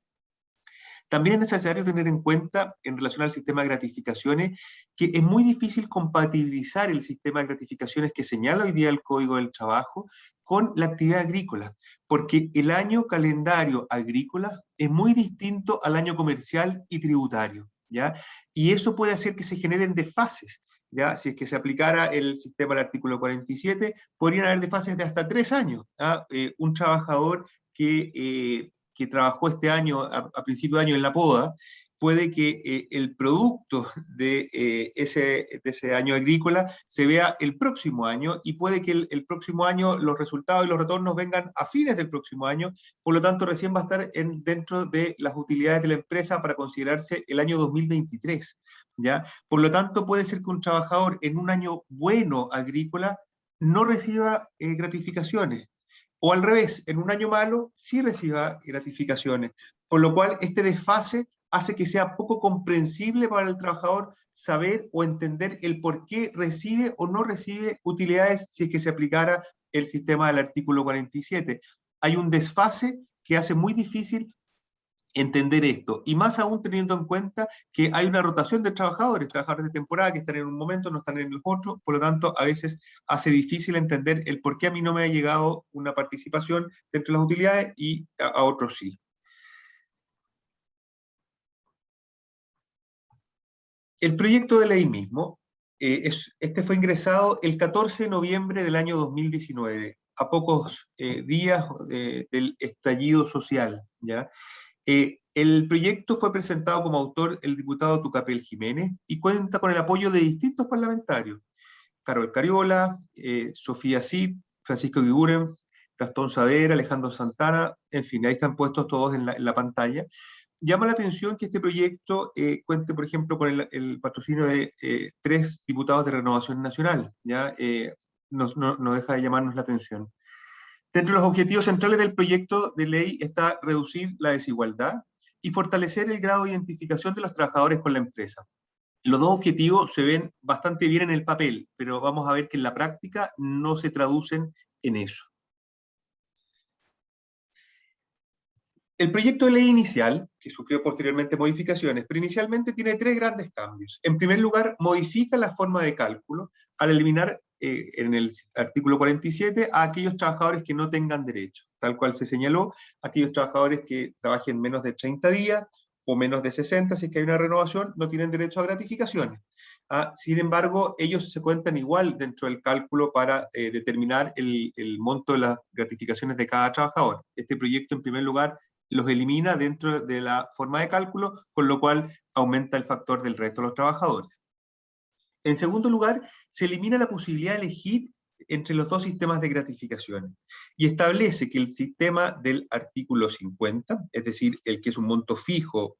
También es necesario tener en cuenta, en relación al sistema de gratificaciones, que es muy difícil compatibilizar el sistema de gratificaciones que señala hoy día el Código del Trabajo con la actividad agrícola, porque el año calendario agrícola es muy distinto al año comercial y tributario, ¿ya? Y eso puede hacer que se generen desfases, ¿ya? Si es que se aplicara el sistema del artículo 47, podrían haber desfases de hasta 3 años. Un trabajador que trabajó este año, a principio de año en la poda, puede que el producto de ese año agrícola se vea el próximo año, y puede que el próximo año los resultados y los retornos vengan a fines del próximo año, por lo tanto recién va a estar dentro de las utilidades de la empresa para considerarse el año 2023, ¿ya? Por lo tanto, puede ser que un trabajador en un año bueno agrícola no reciba gratificaciones, o al revés, en un año malo sí reciba gratificaciones, con lo cual este desfase hace que sea poco comprensible para el trabajador saber o entender el por qué recibe o no recibe utilidades si es que se aplicara el sistema del artículo 47. Hay un desfase que hace muy difícil entender esto, y más aún teniendo en cuenta que hay una rotación de trabajadores de temporada que están en un momento, no están en el otro, por lo tanto a veces hace difícil entender el por qué a mí no me ha llegado una participación dentro de las utilidades y a otros sí. El proyecto de ley mismo, este fue ingresado el 14 de noviembre del año 2019, a pocos días del estallido social, ¿ya? El proyecto fue presentado como autor el diputado Tucapel Jiménez y cuenta con el apoyo de distintos parlamentarios: Carol Cariola, Sofía Cid, Francisco Guiguren, Gastón Saavedra, Alejandro Santana, en fin, ahí están puestos todos en la pantalla. Llama la atención que este proyecto cuente, por ejemplo, con el patrocinio de 3 diputados de Renovación Nacional, ¿ya? No deja de llamarnos la atención. Dentro de los objetivos centrales del proyecto de ley está reducir la desigualdad y fortalecer el grado de identificación de los trabajadores con la empresa. Los dos objetivos se ven bastante bien en el papel, pero vamos a ver que en la práctica no se traducen en eso. El proyecto de ley inicial, que sufrió posteriormente modificaciones, pero inicialmente tiene 3 grandes cambios. En primer lugar, modifica la forma de cálculo al eliminar en el artículo 47 a aquellos trabajadores que no tengan derecho, tal cual se señaló, aquellos trabajadores que trabajen menos de 30 días o menos de 60, si es que hay una renovación, no tienen derecho a gratificaciones. Sin embargo, ellos se cuentan igual dentro del cálculo para determinar el monto de las gratificaciones de cada trabajador. Este proyecto, en primer lugar, los elimina dentro de la forma de cálculo, con lo cual aumenta el factor del resto de los trabajadores. En segundo lugar, se elimina la posibilidad de elegir entre los 2 sistemas de gratificaciones y establece que el sistema del artículo 50, es decir, el que es un monto fijo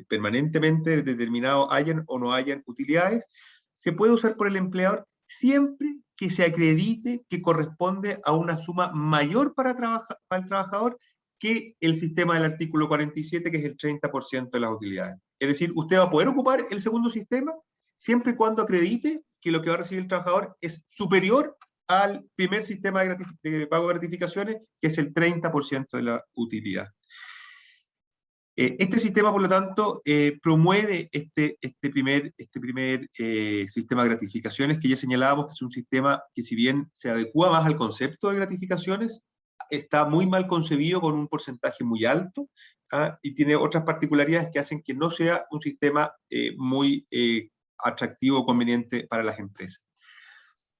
permanentemente determinado, hayan o no hayan utilidades, se puede usar por el empleador siempre que se acredite que corresponde a una suma mayor para el trabajador que el sistema del artículo 47, que es el 30% de las utilidades. Es decir, usted va a poder ocupar el segundo sistema siempre y cuando acredite que lo que va a recibir el trabajador es superior al primer sistema de pago de gratificaciones, que es el 30% de la utilidad. Este sistema, por lo tanto, promueve este primer sistema de gratificaciones, que ya señalábamos que es un sistema que, si bien se adecua más al concepto de gratificaciones, está muy mal concebido, con un porcentaje muy alto, y tiene otras particularidades que hacen que no sea un sistema muy atractivo o conveniente para las empresas.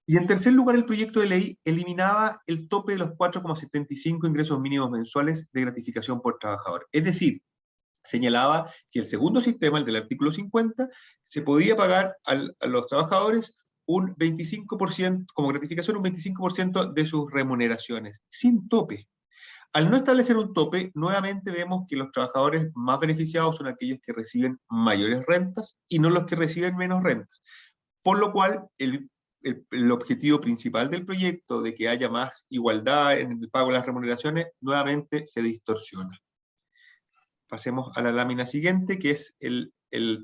Y en tercer lugar, el proyecto de ley eliminaba el tope de los 4,75 ingresos mínimos mensuales de gratificación por trabajador. Es decir, señalaba que el segundo sistema, el del artículo 50, se podía pagar a los trabajadores un 25%, como gratificación, un 25% de sus remuneraciones, sin tope. Al no establecer un tope, nuevamente vemos que los trabajadores más beneficiados son aquellos que reciben mayores rentas y no los que reciben menos rentas. Por lo cual, el el objetivo principal del proyecto, de que haya más igualdad en el pago de las remuneraciones, nuevamente se distorsiona. Pasemos a la lámina siguiente, que es el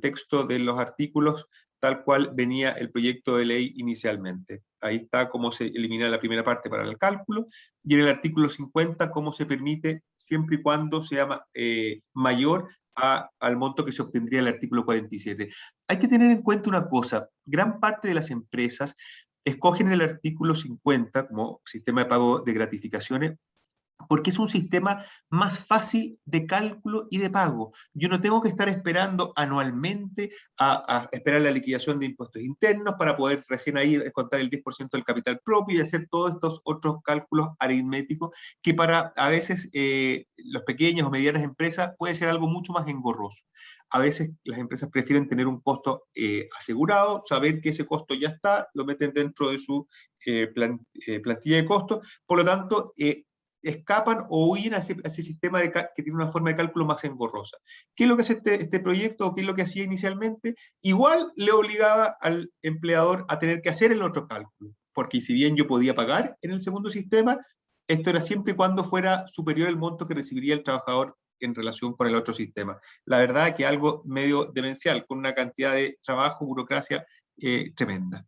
texto de los artículos tal cual venía el proyecto de ley inicialmente. Ahí está cómo se elimina la primera parte para el cálculo, y en el artículo 50 cómo se permite, siempre y cuando sea mayor al monto que se obtendría en el artículo 47. Hay que tener en cuenta una cosa: gran parte de las empresas escogen el artículo 50 como sistema de pago de gratificaciones porque es un sistema más fácil de cálculo y de pago. Yo no tengo que estar esperando anualmente a esperar la liquidación de impuestos internos para poder recién ahí descontar el 10% del capital propio y hacer todos estos otros cálculos aritméticos que para a veces los pequeños o medianas empresas puede ser algo mucho más engorroso. A veces las empresas prefieren tener un costo asegurado, saber que ese costo ya está, lo meten dentro de su plantilla de costos, por lo tanto, escapan o huyen a ese sistema que tiene una forma de cálculo más engorrosa. ¿Qué es lo que hace este proyecto o qué es lo que hacía inicialmente? Igual le obligaba al empleador a tener que hacer el otro cálculo, porque si bien yo podía pagar en el segundo sistema, esto era siempre y cuando fuera superior el monto que recibiría el trabajador en relación con el otro sistema. La verdad es que algo medio demencial, con una cantidad de trabajo, burocracia tremenda.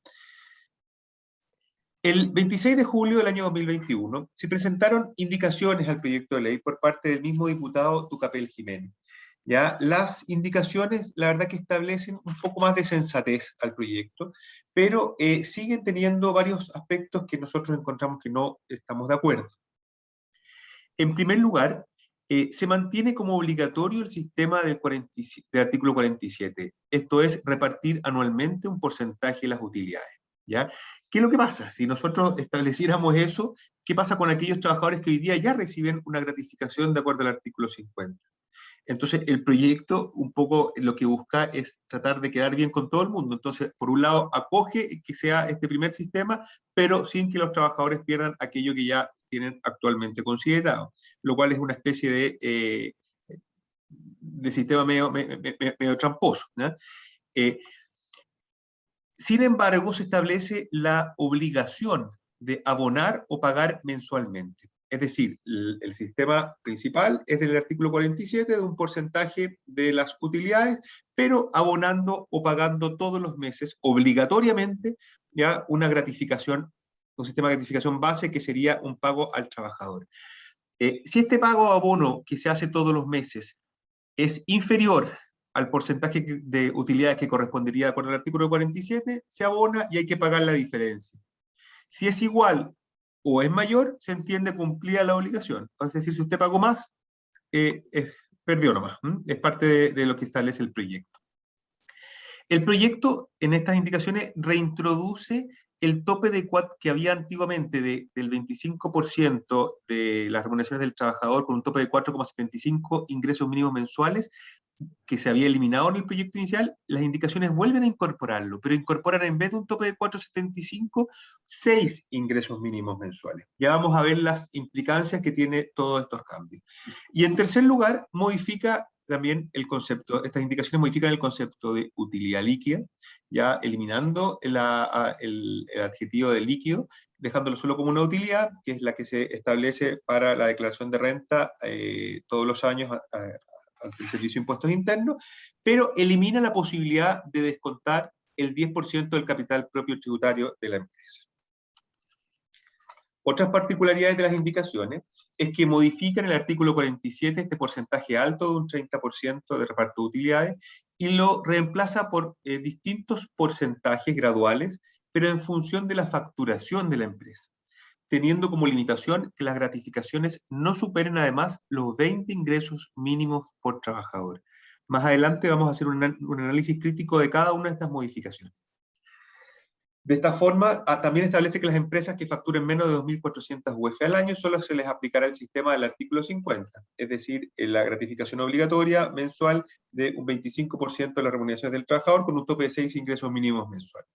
El 26 de julio del año 2021 se presentaron indicaciones al proyecto de ley por parte del mismo diputado Tucapel Jiménez. ¿Ya? Las indicaciones, la verdad que establecen un poco más de sensatez al proyecto, pero siguen teniendo varios aspectos que nosotros encontramos que no estamos de acuerdo. En primer lugar, se mantiene como obligatorio el sistema del artículo 47, esto es, repartir anualmente un porcentaje de las utilidades. ¿Ya? ¿Qué es lo que pasa? Si nosotros estableciéramos eso, ¿qué pasa con aquellos trabajadores que hoy día ya reciben una gratificación de acuerdo al artículo 50? Entonces, el proyecto un poco lo que busca es tratar de quedar bien con todo el mundo. Entonces, por un lado, acoge que sea este primer sistema, pero sin que los trabajadores pierdan aquello que ya tienen actualmente considerado, lo cual es una especie de sistema medio tramposo, ¿no? Sin embargo, se establece la obligación de abonar o pagar mensualmente. Es decir, el sistema principal es del artículo 47, de un porcentaje de las utilidades, pero abonando o pagando todos los meses, obligatoriamente, ya una gratificación, un sistema de gratificación base que sería un pago al trabajador. Si este pago o abono que se hace todos los meses es inferior al porcentaje de utilidades que correspondería de acuerdo al artículo 47, se abona y hay que pagar la diferencia. Si es igual o es mayor, se entiende cumplida la obligación. Es decir, si usted pagó más, perdió nomás. Es parte de lo que establece el proyecto. El proyecto, en estas indicaciones, reintroduce el tope de que había antiguamente del 25% de las remuneraciones del trabajador con un tope de 4,75 ingresos mínimos mensuales, que se había eliminado en el proyecto inicial. Las indicaciones vuelven a incorporarlo, pero incorporan en vez de un tope de 4,75, 6 ingresos mínimos mensuales. Ya vamos a ver las implicancias que tiene todos estos cambios. Y en tercer lugar, modifica también el concepto, estas indicaciones modifican el concepto de utilidad líquida, ya eliminando el adjetivo de líquido, dejándolo solo como una utilidad, que es la que se establece para la declaración de renta todos los años ante el Servicio de Impuestos Internos, pero elimina la posibilidad de descontar el 10% del capital propio tributario de la empresa. Otras particularidades de las indicaciones es que modifican el artículo 47, este porcentaje alto de un 30% de reparto de utilidades, y lo reemplaza por distintos porcentajes graduales, pero en función de la facturación de la empresa, teniendo como limitación que las gratificaciones no superen además los 20 ingresos mínimos por trabajador. Más adelante vamos a hacer un análisis crítico de cada una de estas modificaciones. De esta forma, también establece que las empresas que facturen menos de 2.400 UF al año solo se les aplicará el sistema del artículo 50, es decir, la gratificación obligatoria mensual de un 25% de las remuneraciones del trabajador con un tope de 6 ingresos mínimos mensuales.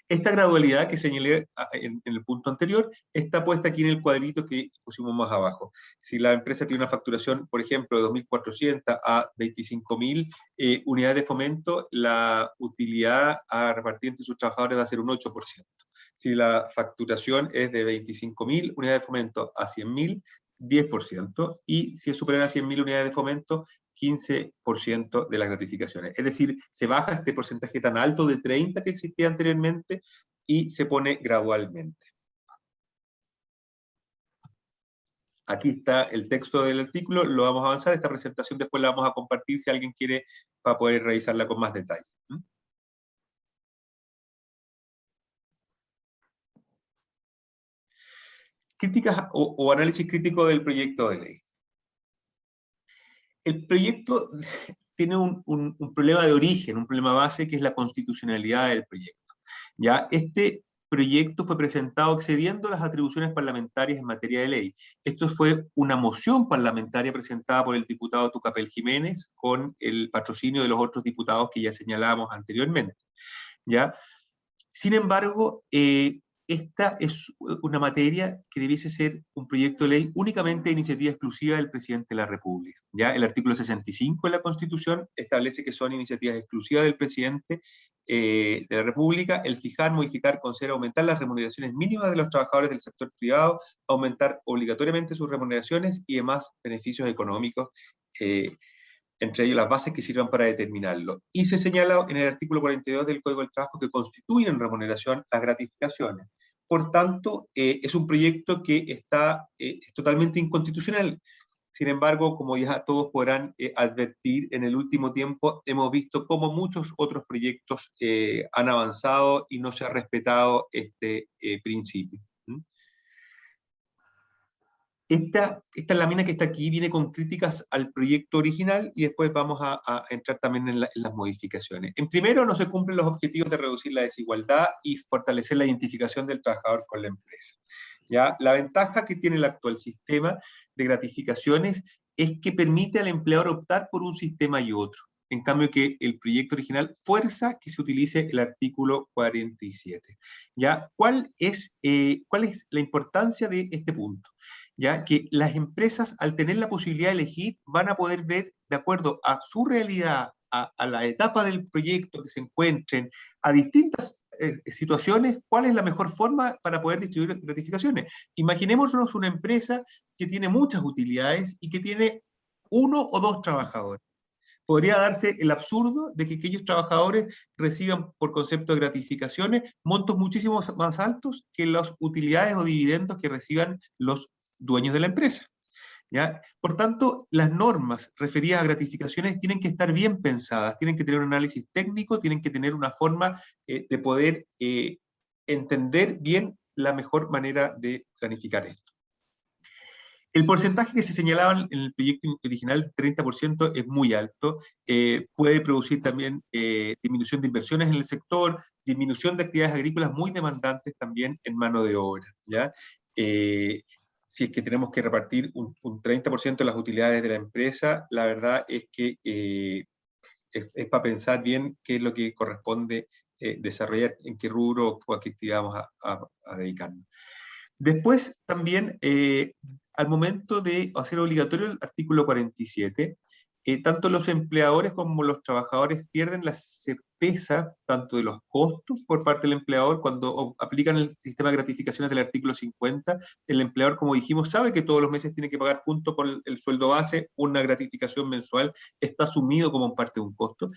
Esta gradualidad que señalé en el punto anterior está puesta aquí en el cuadrito que pusimos más abajo. Si la empresa tiene una facturación, por ejemplo, de 2.400 a 25.000 unidades de fomento, la utilidad a repartir entre sus trabajadores va a ser un 8%. Si la facturación es de 25.000 unidades de fomento a 100.000, 10%, y si es superior a 100.000 unidades de fomento, 15% de las gratificaciones. Es decir, se baja este porcentaje tan alto de 30 que existía anteriormente y se pone gradualmente. Aquí está el texto del artículo, lo vamos a avanzar, esta presentación después la vamos a compartir si alguien quiere para poder revisarla con más detalle. Críticas o análisis crítico del proyecto de ley. El proyecto tiene un problema de origen, un problema base, que es la constitucionalidad del proyecto. ¿Ya? Este proyecto fue presentado excediendo las atribuciones parlamentarias en materia de ley. Esto fue una moción parlamentaria presentada por el diputado Tucapel Jiménez con el patrocinio de los otros diputados que ya señalábamos anteriormente. ¿Ya? Sin embargo, esta es una materia que debiese ser un proyecto de ley únicamente de iniciativa exclusiva del presidente de la República. ¿Ya? El artículo 65 de la Constitución establece que son iniciativas exclusivas del presidente de la República el fijar, modificar, conceder, aumentar las remuneraciones mínimas de los trabajadores del sector privado, aumentar obligatoriamente sus remuneraciones y demás beneficios económicos, entre ellos las bases que sirvan para determinarlo. Y se señala en el artículo 42 del Código del Trabajo que constituyen remuneración las gratificaciones. Por tanto, es un proyecto que es totalmente inconstitucional. Sin embargo, como ya todos podrán advertir, en el último tiempo hemos visto cómo muchos otros proyectos han avanzado y no se ha respetado este principio. Esta lámina que está aquí viene con críticas al proyecto original y después vamos a entrar también en las modificaciones. En primero, no se cumplen los objetivos de reducir la desigualdad y fortalecer la identificación del trabajador con la empresa. ¿Ya? La ventaja que tiene el actual sistema de gratificaciones es que permite al empleador optar por un sistema y otro. En cambio que el proyecto original fuerza que se utilice el artículo 47. ¿Ya? ¿Cuál es la importancia de este punto? ¿Ya? Que las empresas, al tener la posibilidad de elegir, van a poder ver, de acuerdo a su realidad, a la etapa del proyecto que se encuentren, a distintas situaciones, cuál es la mejor forma para poder distribuir gratificaciones. Imaginémonos una empresa que tiene muchas utilidades y que tiene 1 o 2 trabajadores. Podría darse el absurdo de que aquellos trabajadores reciban, por concepto de gratificaciones, montos muchísimo más altos que las utilidades o dividendos que reciban los dueños de la empresa. ¿Ya? Por tanto, las normas referidas a gratificaciones tienen que estar bien pensadas, tienen que tener un análisis técnico, tienen que tener una forma de poder entender bien la mejor manera de planificar esto. El porcentaje que se señalaba en el proyecto original, 30%, es muy alto. Puede producir también disminución de inversiones en el sector, disminución de actividades agrícolas muy demandantes también en mano de obra. ¿Ya? Si es que tenemos que repartir un 30% de las utilidades de la empresa, la verdad es que es para pensar bien qué es lo que corresponde desarrollar, en qué rubro o a qué actividad vamos a dedicarnos. Después también, al momento de hacer obligatorio el artículo 47, tanto los empleadores como los trabajadores pierden la certeza tanto de los costos por parte del empleador cuando aplican el sistema de gratificaciones del artículo 50. El empleador, como dijimos, sabe que todos los meses tiene que pagar junto con el sueldo base una gratificación mensual, está asumido como parte de un costo.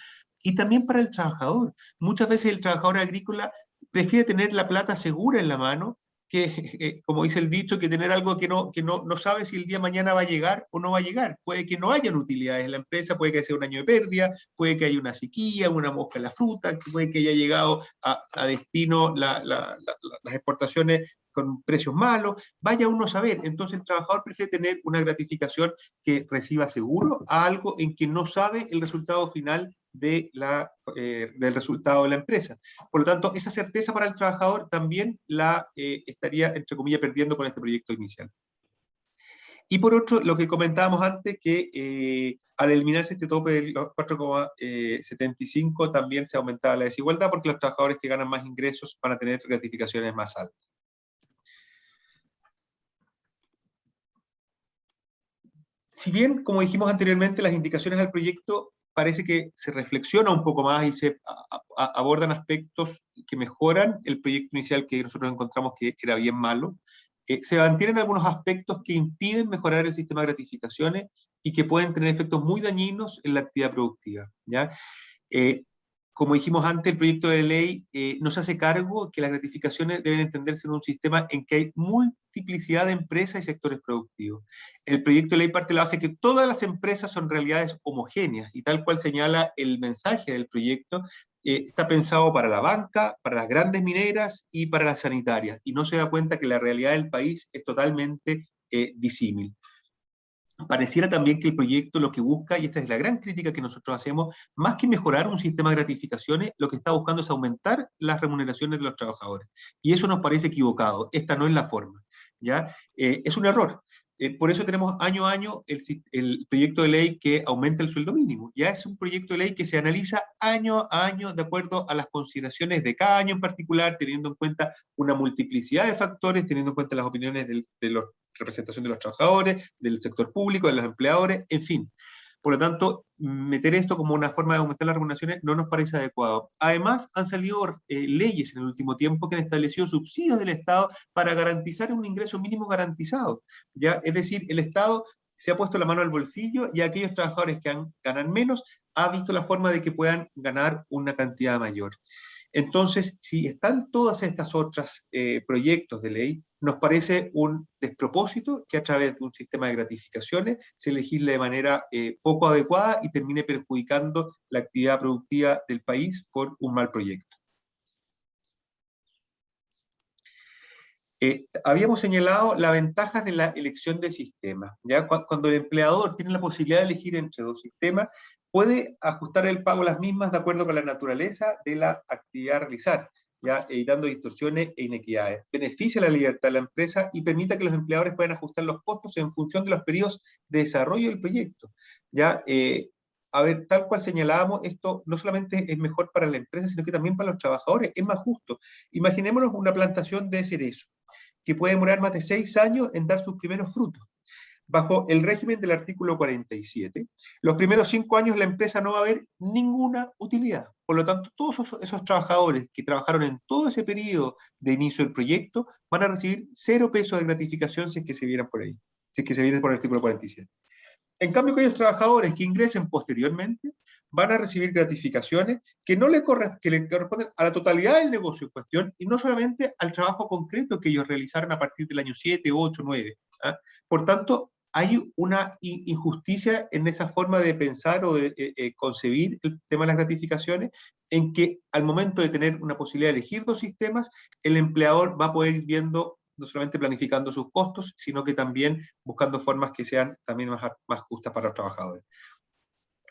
Y también para el trabajador. Muchas veces el trabajador agrícola prefiere tener la plata segura en la mano que, como dice el dicho, que tener algo que no sabe si el día de mañana va a llegar o no va a llegar. Puede que no hayan utilidades en la empresa, puede que sea un año de pérdida, puede que haya una sequía, una mosca en la fruta, puede que haya llegado a destino las exportaciones con precios malos, vaya uno a saber. Entonces el trabajador prefiere tener una gratificación que reciba seguro a algo en que no sabe el resultado final del resultado de la empresa. Por lo tanto, esa certeza para el trabajador también la estaría, entre comillas, perdiendo con este proyecto inicial. Y por otro, lo que comentábamos antes, que al eliminarse este tope de los 4,75 también se aumentaba la desigualdad porque los trabajadores que ganan más ingresos van a tener gratificaciones más altas. Si bien, como dijimos anteriormente, las indicaciones al proyecto parece que se reflexiona un poco más y se abordan aspectos que mejoran el proyecto inicial que nosotros encontramos que era bien malo, se mantienen algunos aspectos que impiden mejorar el sistema de gratificaciones y que pueden tener efectos muy dañinos en la actividad productiva, ¿ya? Como dijimos antes, el proyecto de ley no se hace cargo que las gratificaciones deben entenderse en un sistema en que hay multiplicidad de empresas y sectores productivos. El proyecto de ley parte de la base que todas las empresas son realidades homogéneas y tal cual señala el mensaje del proyecto, está pensado para la banca, para las grandes mineras y para las sanitarias, y no se da cuenta que la realidad del país es totalmente disímil. Pareciera también que el proyecto lo que busca, y esta es la gran crítica que nosotros hacemos, más que mejorar un sistema de gratificaciones, lo que está buscando es aumentar las remuneraciones de los trabajadores. Y eso nos parece equivocado. Esta no es la forma, ¿ya? Es un error. Por eso tenemos año a año el proyecto de ley que aumenta el sueldo mínimo. Ya es un proyecto de ley que se analiza año a año de acuerdo a las consideraciones de cada año en particular, teniendo en cuenta una multiplicidad de factores, teniendo en cuenta las opiniones de la representación de los trabajadores, del sector público, de los empleadores, en fin. Por lo tanto, meter esto como una forma de aumentar las remuneraciones no nos parece adecuado. Además, han salido leyes en el último tiempo que han establecido subsidios del Estado para garantizar un ingreso mínimo garantizado, ¿ya? Es decir, el Estado se ha puesto la mano al bolsillo y aquellos trabajadores que ganan menos ha visto la forma de que puedan ganar una cantidad mayor. Entonces, si están todas estas otras proyectos de ley, nos parece un despropósito que a través de un sistema de gratificaciones se legisle de manera poco adecuada y termine perjudicando la actividad productiva del país por un mal proyecto. Habíamos señalado las ventajas de la elección de sistemas. ¿Ya? Cuando el empleador tiene la posibilidad de elegir entre dos sistemas, puede ajustar el pago a las mismas de acuerdo con la naturaleza de la actividad a realizar, ¿ya? Evitando distorsiones e inequidades. Beneficia la libertad de la empresa y permite que los empleadores puedan ajustar los costos en función de los periodos de desarrollo del proyecto. ¿Ya? A ver, tal cual señalábamos, esto no solamente es mejor para la empresa, sino que también para los trabajadores, es más justo. Imaginémonos una plantación de cerezo, que puede demorar más de 6 años en dar sus primeros frutos. Bajo el régimen del artículo 47, los primeros 5 años la empresa no va a ver ninguna utilidad. Por lo tanto, todos esos trabajadores que trabajaron en todo ese periodo de inicio del proyecto van a recibir 0 pesos de gratificación si es que se vieran por ahí, si es que se vienen por el artículo 47. En cambio, aquellos trabajadores que ingresen posteriormente van a recibir gratificaciones que le corresponden a la totalidad del negocio en cuestión y no solamente al trabajo concreto que ellos realizaron a partir del año 7, 8, 9. ¿Ah? Por tanto, hay una injusticia en esa forma de pensar o de concebir el tema de las gratificaciones, en que al momento de tener una posibilidad de elegir dos sistemas, el empleador va a poder ir viendo, no solamente planificando sus costos, sino que también buscando formas que sean también más justas para los trabajadores.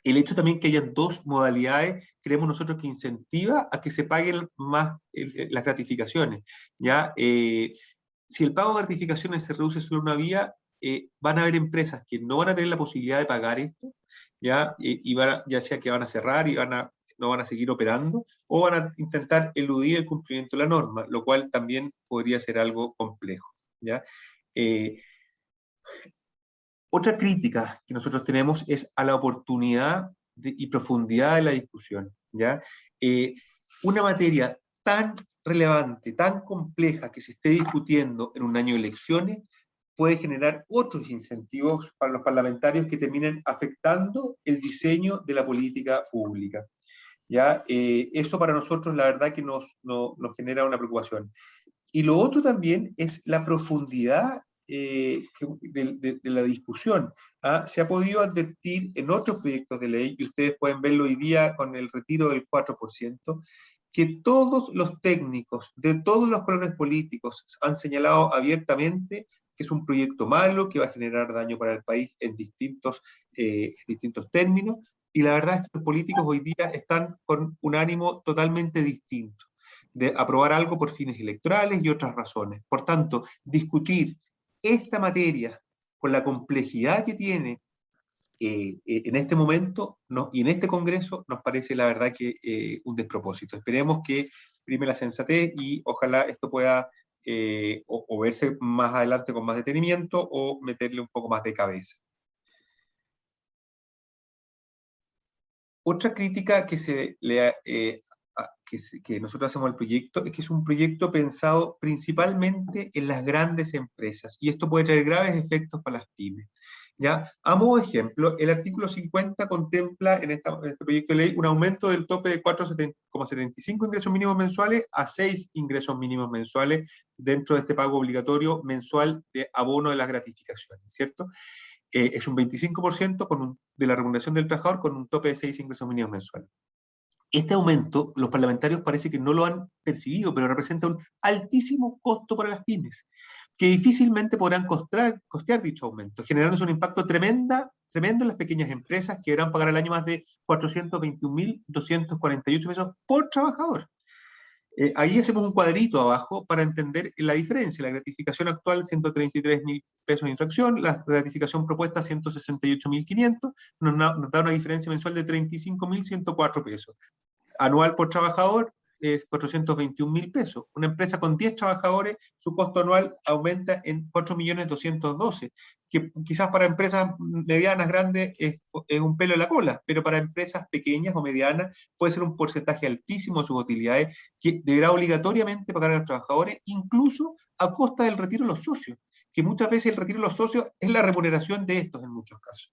El hecho también que hayan dos modalidades, creemos nosotros que incentiva a que se paguen más las gratificaciones. ¿Ya? Si el pago de gratificaciones se reduce solo una vía, van a haber empresas que no van a tener la posibilidad de pagar esto, ¿ya? Ya sea que van a cerrar y no van a seguir operando, o van a intentar eludir el cumplimiento de la norma, lo cual también podría ser algo complejo, ¿ya? Otra crítica que nosotros tenemos es a la oportunidad y profundidad de la discusión, ¿ya? Una materia tan relevante, tan compleja que se esté discutiendo en un año de elecciones, puede generar otros incentivos para los parlamentarios que terminen afectando el diseño de la política pública. ¿Ya? Eso para nosotros la verdad que nos genera una preocupación. Y lo otro también es la profundidad de la discusión. ¿Ah? Se ha podido advertir en otros proyectos de ley, y ustedes pueden verlo hoy día con el retiro del 4%, que todos los técnicos de todos los colores políticos han señalado abiertamente que es un proyecto malo, que va a generar daño para el país en distintos términos, y la verdad es que los políticos hoy día están con un ánimo totalmente distinto, de aprobar algo por fines electorales y otras razones. Por tanto, discutir esta materia con la complejidad que tiene en este momento y en este Congreso, nos parece la verdad que un despropósito. Esperemos que prime la sensatez y ojalá esto pueda o verse más adelante con más detenimiento o meterle un poco más de cabeza. Otra crítica que que nosotros hacemos al proyecto es que es un proyecto pensado principalmente en las grandes empresas, y esto puede traer graves efectos para las pymes. ¿Ya? A modo de ejemplo, el artículo 50 contempla en este proyecto de ley un aumento del tope de 4,75 ingresos mínimos mensuales a 6 ingresos mínimos mensuales dentro de este pago obligatorio mensual de abono de las gratificaciones, ¿cierto? Es un 25% de la remuneración del trabajador con un tope de 6 ingresos mínimos mensuales. Este aumento, los parlamentarios parece que no lo han percibido, pero representa un altísimo costo para las pymes, que difícilmente podrán costear dicho aumento, generándose un impacto tremendo en las pequeñas empresas que deberán pagar al año más de 421.248 pesos por trabajador. Ahí hacemos un cuadrito abajo para entender la diferencia. La gratificación actual, 133.000 pesos de infracción, la gratificación propuesta, 168.500, nos da una diferencia mensual de 35.104 pesos. Anual por trabajador es 421.000 pesos. Una empresa con 10 trabajadores, su costo anual aumenta en 4.212.000, que quizás para empresas medianas, grandes, es un pelo en la cola, pero para empresas pequeñas o medianas puede ser un porcentaje altísimo de sus utilidades que deberá obligatoriamente pagar a los trabajadores, incluso a costa del retiro de los socios, que muchas veces el retiro de los socios es la remuneración de estos en muchos casos.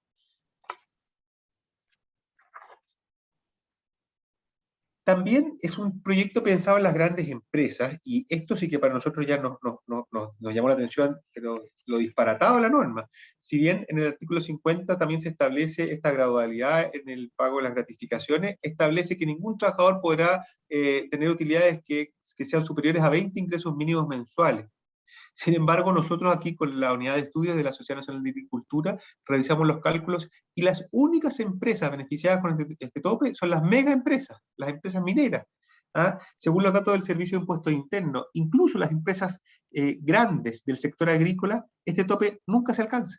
También es un proyecto pensado en las grandes empresas, y esto sí que para nosotros ya nos llamó la atención, pero lo disparatado de la norma. Si bien en el artículo 50 también se establece esta gradualidad en el pago de las gratificaciones, establece que ningún trabajador podrá tener utilidades que sean superiores a 20 ingresos mínimos mensuales. Sin embargo, nosotros aquí con la unidad de estudios de la Sociedad Nacional de Agricultura revisamos los cálculos y las únicas empresas beneficiadas con este tope son las mega empresas, las empresas mineras. ¿Ah? Según los datos del Servicio de Impuestos Internos, incluso las empresas grandes del sector agrícola, este tope nunca se alcanza.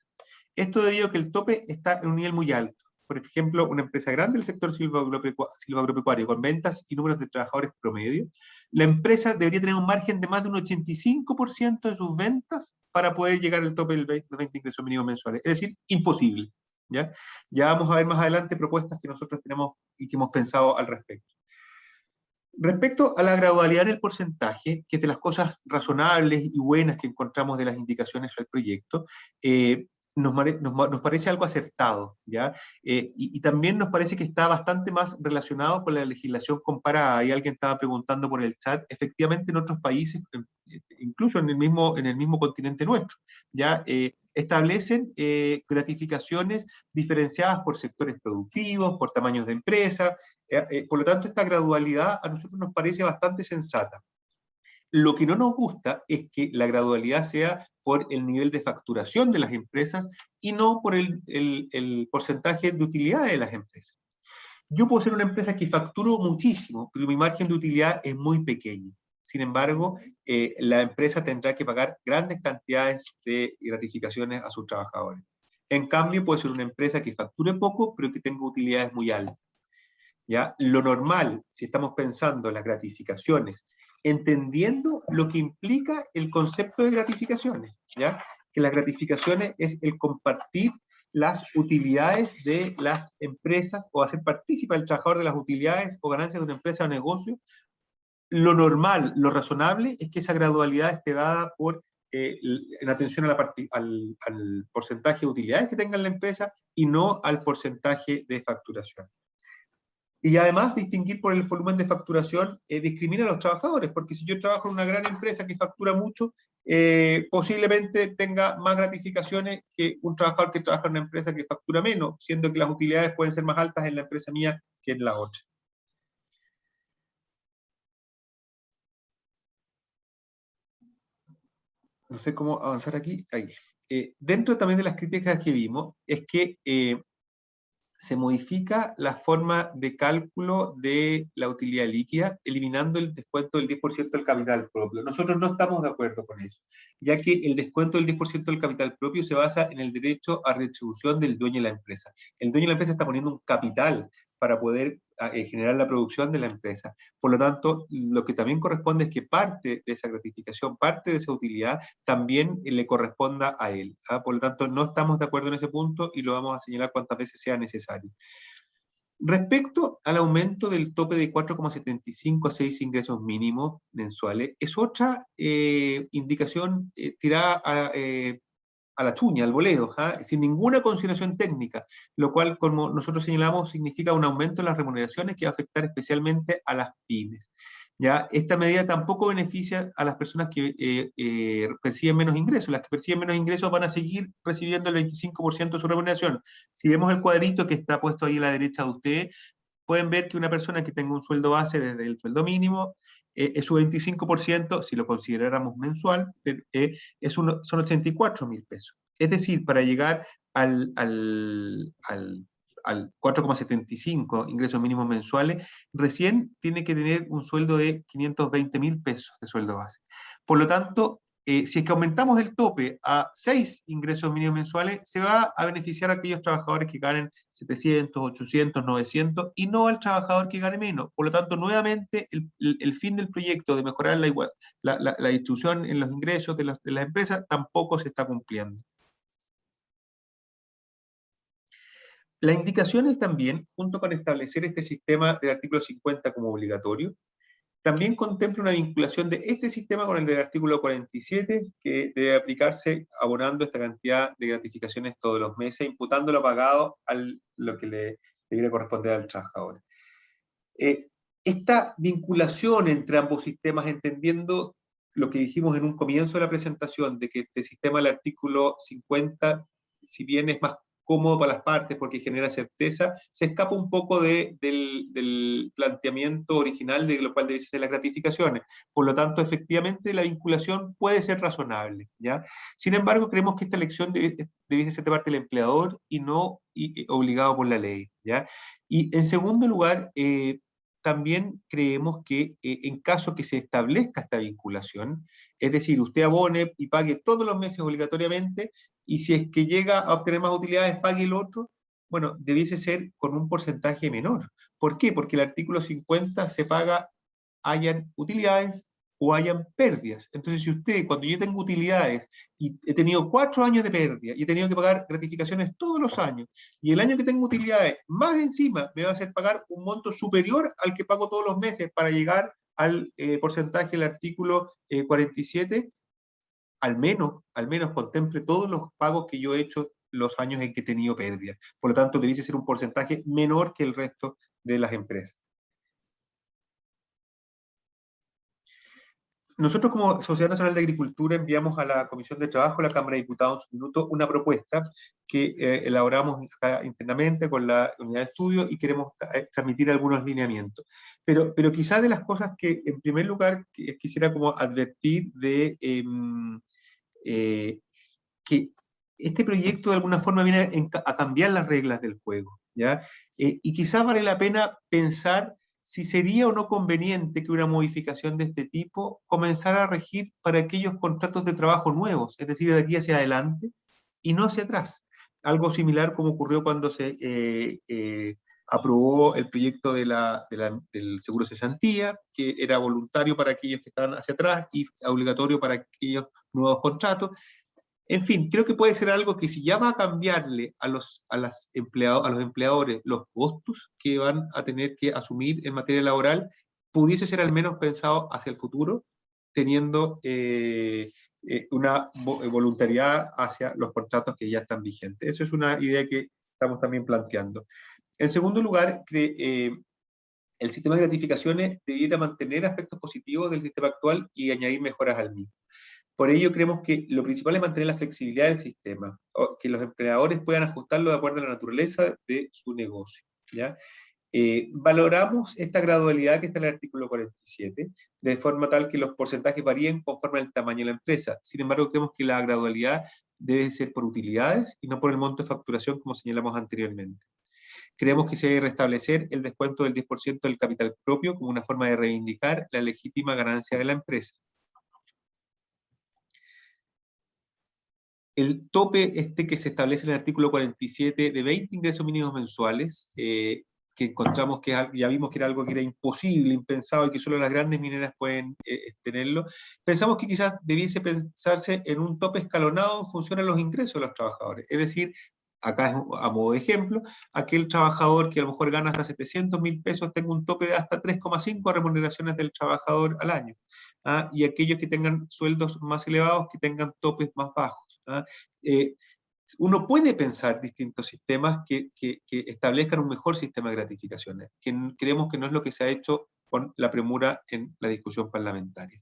Esto debido a que el tope está en un nivel muy alto. Por ejemplo, una empresa grande del sector silvagropecuario con ventas y números de trabajadores promedio, la empresa debería tener un margen de más de un 85% de sus ventas para poder llegar al tope del 20 ingresos mínimos mensuales. Es decir, imposible. ¿Ya? Ya vamos a ver más adelante propuestas que nosotros tenemos y que hemos pensado al respecto. Respecto a la gradualidad en el porcentaje, que es de las cosas razonables y buenas que encontramos de las indicaciones del proyecto, nos parece algo acertado, ¿ya? Y también nos parece que está bastante más relacionado con la legislación comparada. Ahí alguien estaba preguntando por el chat, efectivamente en otros países, incluso en el mismo continente nuestro, ¿ya? Establecen gratificaciones diferenciadas por sectores productivos, por tamaños de empresa. Por lo tanto, esta gradualidad a nosotros nos parece bastante sensata. Lo que no nos gusta es que la gradualidad sea por el nivel de facturación de las empresas y no por el porcentaje de utilidad de las empresas. Yo puedo ser una empresa que facturo muchísimo, pero mi margen de utilidad es muy pequeño. Sin embargo, la empresa tendrá que pagar grandes cantidades de gratificaciones a sus trabajadores. En cambio, puede ser una empresa que facture poco, pero que tenga utilidades muy altas. ¿Ya? Lo normal, si estamos pensando en las gratificaciones, entendiendo lo que implica el concepto de gratificaciones, ¿ya? Que las gratificaciones es el compartir las utilidades de las empresas o hacer partícipe al trabajador de las utilidades o ganancias de una empresa o negocio. Lo normal, lo razonable es que esa gradualidad esté dada en atención a al porcentaje de utilidades que tenga la empresa y no al porcentaje de facturación. Y además, distinguir por el volumen de facturación discrimina a los trabajadores, porque si yo trabajo en una gran empresa que factura mucho, posiblemente tenga más gratificaciones que un trabajador que trabaja en una empresa que factura menos, siendo que las utilidades pueden ser más altas en la empresa mía que en la otra. No sé cómo avanzar aquí. Ahí. Dentro también de las críticas que vimos, es que se modifica la forma de cálculo de la utilidad líquida, eliminando el descuento del 10% del capital propio. Nosotros no estamos de acuerdo con eso, ya que el descuento del 10% del capital propio se basa en el derecho a retribución del dueño de la empresa. El dueño de la empresa está poniendo un capital para poder generar la producción de la empresa. Por lo tanto, lo que también corresponde es que parte de esa gratificación, parte de esa utilidad, también le corresponda a él. Por lo tanto, no estamos de acuerdo en ese punto y lo vamos a señalar cuantas veces sea necesario. Respecto al aumento del tope de 4,75 a 6 ingresos mínimos mensuales, es otra indicación tirada a la chuña, al voleo, sin ninguna consideración técnica, lo cual, como nosotros señalamos, significa un aumento en las remuneraciones que va a afectar especialmente a las pymes. ¿Ya? Esta medida tampoco beneficia a las personas que perciben menos ingresos. Las que perciben menos ingresos van a seguir recibiendo el 25% de su remuneración. Si vemos el cuadrito que está puesto ahí a la derecha de ustedes, pueden ver que una persona que tenga un sueldo base desde el sueldo mínimo, su 25%, si lo consideráramos mensual, son 84.000 pesos. Es decir, para llegar al 4,75 ingresos mínimos mensuales, recién tiene que tener un sueldo de 520.000 pesos de sueldo base. Por lo tanto, si es que aumentamos el tope a 6 ingresos mínimos mensuales, se va a beneficiar a aquellos trabajadores que ganen 700, 800, 900 y no al trabajador que gane menos. Por lo tanto, nuevamente, el fin del proyecto de mejorar la distribución en los ingresos de las empresas tampoco se está cumpliendo. Las indicaciones también, junto con establecer este sistema del artículo 50 como obligatorio, también contempla una vinculación de este sistema con el del artículo 47, que debe aplicarse abonando esta cantidad de gratificaciones todos los meses, imputándolo pagado a lo que le debería corresponder al trabajador. Esta vinculación entre ambos sistemas, entendiendo lo que dijimos en un comienzo de la presentación, de que este sistema del artículo 50, si bien es más cómodo para las partes porque genera certeza, se escapa un poco del planteamiento original de lo cual deben ser las gratificaciones. Por lo tanto, efectivamente, la vinculación puede ser razonable, ¿ya? Sin embargo, creemos que esta elección debe ser de parte del empleador y no obligado por la ley, ¿ya? Y en segundo lugar, también creemos que en caso que se establezca esta vinculación, es decir, usted abone y pague todos los meses obligatoriamente, y si es que llega a obtener más utilidades, pague el otro, bueno, debiese ser con un porcentaje menor. ¿Por qué? Porque el artículo 50 se paga hayan utilidades o hayan pérdidas. Entonces, si usted, cuando yo tengo utilidades y he tenido 4 años de pérdida y he tenido que pagar gratificaciones todos los años, y el año que tengo utilidades, más encima, me va a hacer pagar un monto superior al que pago todos los meses para llegar al porcentaje del artículo 47, al menos contemple todos los pagos que yo he hecho los años en que he tenido pérdida. Por lo tanto, debiese ser un porcentaje menor que el resto de las empresas. Nosotros como Sociedad Nacional de Agricultura enviamos a la Comisión de Trabajo, a la Cámara de Diputados, en su minuto, una propuesta que elaboramos acá internamente con la unidad de estudio y queremos transmitir algunos lineamientos. Pero quizás de las cosas que, en primer lugar, quisiera como advertir de que este proyecto de alguna forma viene a cambiar las reglas del juego, ¿ya? Y quizás vale la pena pensar si sería o no conveniente que una modificación de este tipo comenzara a regir para aquellos contratos de trabajo nuevos, es decir, de aquí hacia adelante y no hacia atrás. Algo similar como ocurrió cuando se aprobó el proyecto del seguro cesantía, que era voluntario para aquellos que estaban hacia atrás y obligatorio para aquellos nuevos contratos. En fin, creo que puede ser algo que si ya va a cambiarle a los empleadores los costos que van a tener que asumir en materia laboral, pudiese ser al menos pensado hacia el futuro, teniendo una voluntariedad hacia los contratos que ya están vigentes. Eso es una idea que estamos también planteando. En segundo lugar, el sistema de gratificaciones debiera mantener aspectos positivos del sistema actual y añadir mejoras al mismo. Por ello creemos que lo principal es mantener la flexibilidad del sistema, que los empleadores puedan ajustarlo de acuerdo a la naturaleza de su negocio, ¿ya? Valoramos esta gradualidad que está en el artículo 47, de forma tal que los porcentajes varíen conforme al tamaño de la empresa. Sin embargo, creemos que la gradualidad debe ser por utilidades y no por el monto de facturación como señalamos anteriormente. Creemos que se debe restablecer el descuento del 10% del capital propio como una forma de reivindicar la legítima ganancia de la empresa. El tope que se establece en el artículo 47 de 20 ingresos mínimos mensuales, que encontramos que ya vimos que era algo que era imposible, impensado, y que solo las grandes mineras pueden tenerlo, pensamos que quizás debiese pensarse en un tope escalonado en función a los ingresos de los trabajadores. Es decir, acá es a modo de ejemplo, aquel trabajador que a lo mejor gana hasta 700.000 pesos tenga un tope de hasta 3,5 remuneraciones del trabajador al año. Y aquellos que tengan sueldos más elevados que tengan topes más bajos. Uno puede pensar distintos sistemas que establezcan un mejor sistema de gratificaciones, que creemos que no es lo que se ha hecho con la premura en la discusión parlamentaria.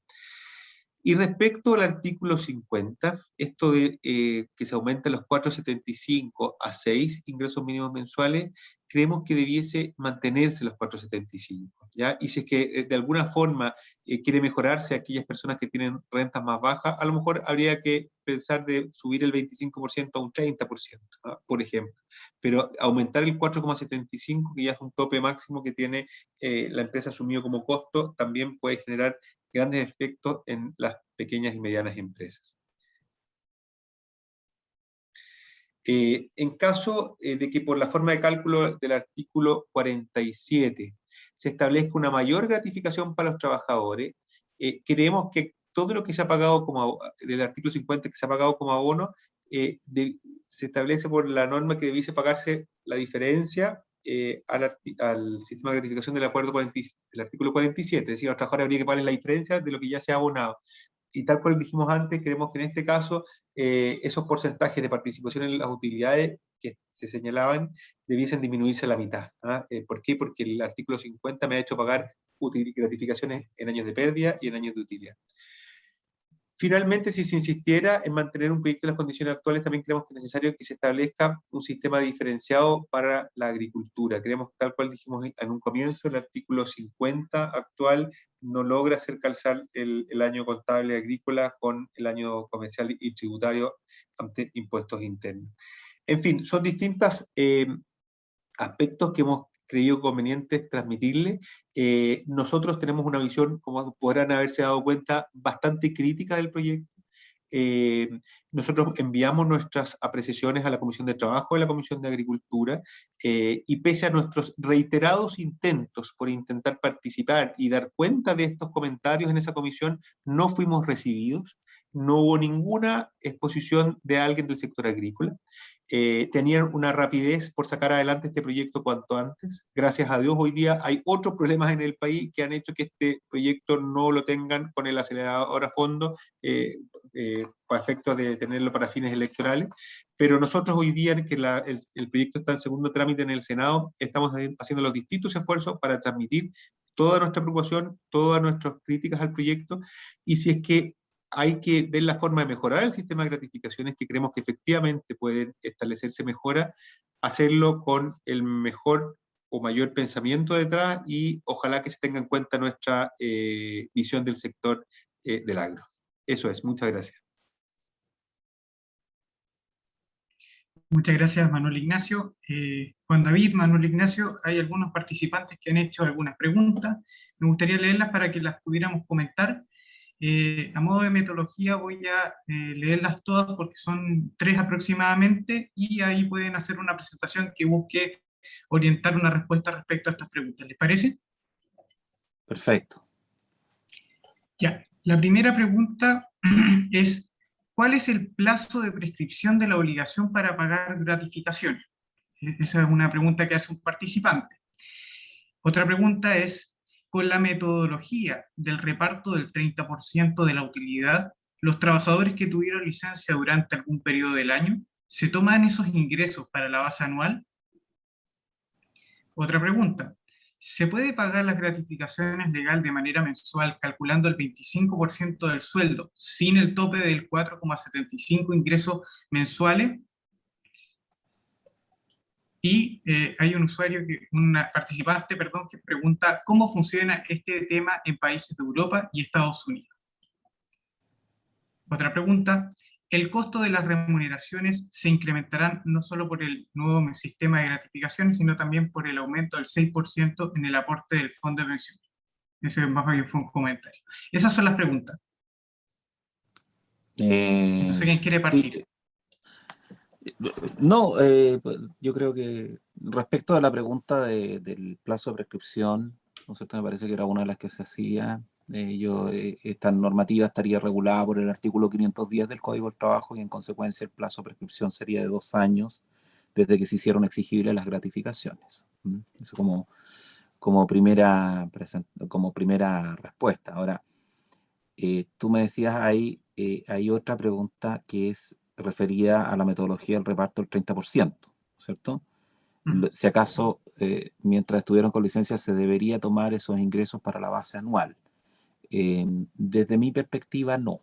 Y respecto al artículo 50, esto de que se aumenta los 4,75 a 6 ingresos mínimos mensuales, creemos que debiese mantenerse los 4,75, ¿ya? Y si es que de alguna forma quiere mejorarse a aquellas personas que tienen rentas más bajas, a lo mejor habría que pensar de subir el 25% a un 30%, ¿no? Por ejemplo. Pero aumentar el 4,75, que ya es un tope máximo que tiene la empresa asumido como costo, también puede generar grandes efectos en las pequeñas y medianas empresas. En caso de que por la forma de cálculo del artículo 47 se establezca una mayor gratificación para los trabajadores, creemos que todo lo que se ha pagado del artículo 50 que se ha pagado como abono, se establece por la norma que debiese pagarse la diferencia al sistema de gratificación del artículo 47, es decir, a los trabajadores habría que pagarles la diferencia de lo que ya se ha abonado. Y tal cual dijimos antes, creemos que en este caso esos porcentajes de participación en las utilidades que se señalaban debiesen disminuirse a la mitad. ¿Por qué? Porque el artículo 50 me ha hecho pagar gratificaciones en años de pérdida y en años de utilidad. Finalmente, si se insistiera en mantener un proyecto en las condiciones actuales, también creemos que es necesario que se establezca un sistema diferenciado para la agricultura. Creemos, tal cual dijimos en un comienzo, el artículo 50 actual no logra hacer calzar el año contable agrícola con el año comercial y tributario ante impuestos internos. En fin, son distintos aspectos que hemos creído conveniente transmitirle. Nosotros tenemos una visión, como podrán haberse dado cuenta, bastante crítica del proyecto. Nosotros enviamos nuestras apreciaciones a la Comisión de Trabajo y a la Comisión de Agricultura, y pese a nuestros reiterados intentos por intentar participar y dar cuenta de estos comentarios en esa comisión, no fuimos recibidos. No hubo ninguna exposición de alguien del sector agrícola. Tenían una rapidez por sacar adelante este proyecto cuanto antes. Gracias a Dios, hoy día hay otros problemas en el país que han hecho que este proyecto no lo tengan con el acelerador a fondo, para efectos de tenerlo para fines electorales. Pero nosotros hoy día, que el proyecto está en segundo trámite en el Senado, estamos haciendo los distintos esfuerzos para transmitir toda nuestra preocupación, todas nuestras críticas al proyecto, y si es que hay que ver la forma de mejorar el sistema de gratificaciones, que creemos que efectivamente pueden establecerse mejora, hacerlo con el mejor o mayor pensamiento detrás, y ojalá que se tenga en cuenta nuestra visión del sector del agro. Eso es, muchas gracias. Muchas gracias, Manuel Ignacio. Juan David, Manuel Ignacio, hay algunos participantes que han hecho algunas preguntas. Me gustaría leerlas para que las pudiéramos comentar. A modo de metodología voy a leerlas todas porque son 3 aproximadamente, y ahí pueden hacer una presentación que busque orientar una respuesta respecto a estas preguntas. ¿Les parece? Perfecto. Ya, la primera pregunta es: ¿cuál es el plazo de prescripción de la obligación para pagar gratificaciones? Esa es una pregunta que hace un participante. Otra pregunta es: con la metodología del reparto del 30% de la utilidad, los trabajadores que tuvieron licencia durante algún periodo del año, ¿se toman esos ingresos para la base anual? Otra pregunta: ¿se puede pagar las gratificaciones legal de manera mensual calculando el 25% del sueldo sin el tope del 4,75 ingresos mensuales? Y hay un participante, que pregunta cómo funciona este tema en países de Europa y Estados Unidos. Otra pregunta: el costo de las remuneraciones se incrementarán no solo por el nuevo sistema de gratificaciones, sino también por el aumento del 6% en el aporte del fondo de pensiones. Ese más bien fue un comentario. Esas son las preguntas. No sé quién quiere partir. No, yo creo que respecto a la pregunta del plazo de prescripción, ¿no es cierto? Me parece que era una de las que se hacía. Esta normativa estaría regulada por el artículo 510 del Código del Trabajo y en consecuencia el plazo de prescripción sería de 2 años desde que se hicieron exigibles las gratificaciones. Eso como primera respuesta. Ahora, tú me decías hay otra pregunta que es referida a la metodología del reparto del 30%, ¿cierto? Si acaso, mientras estuvieron con licencia, se debería tomar esos ingresos para la base anual. Desde mi perspectiva, no.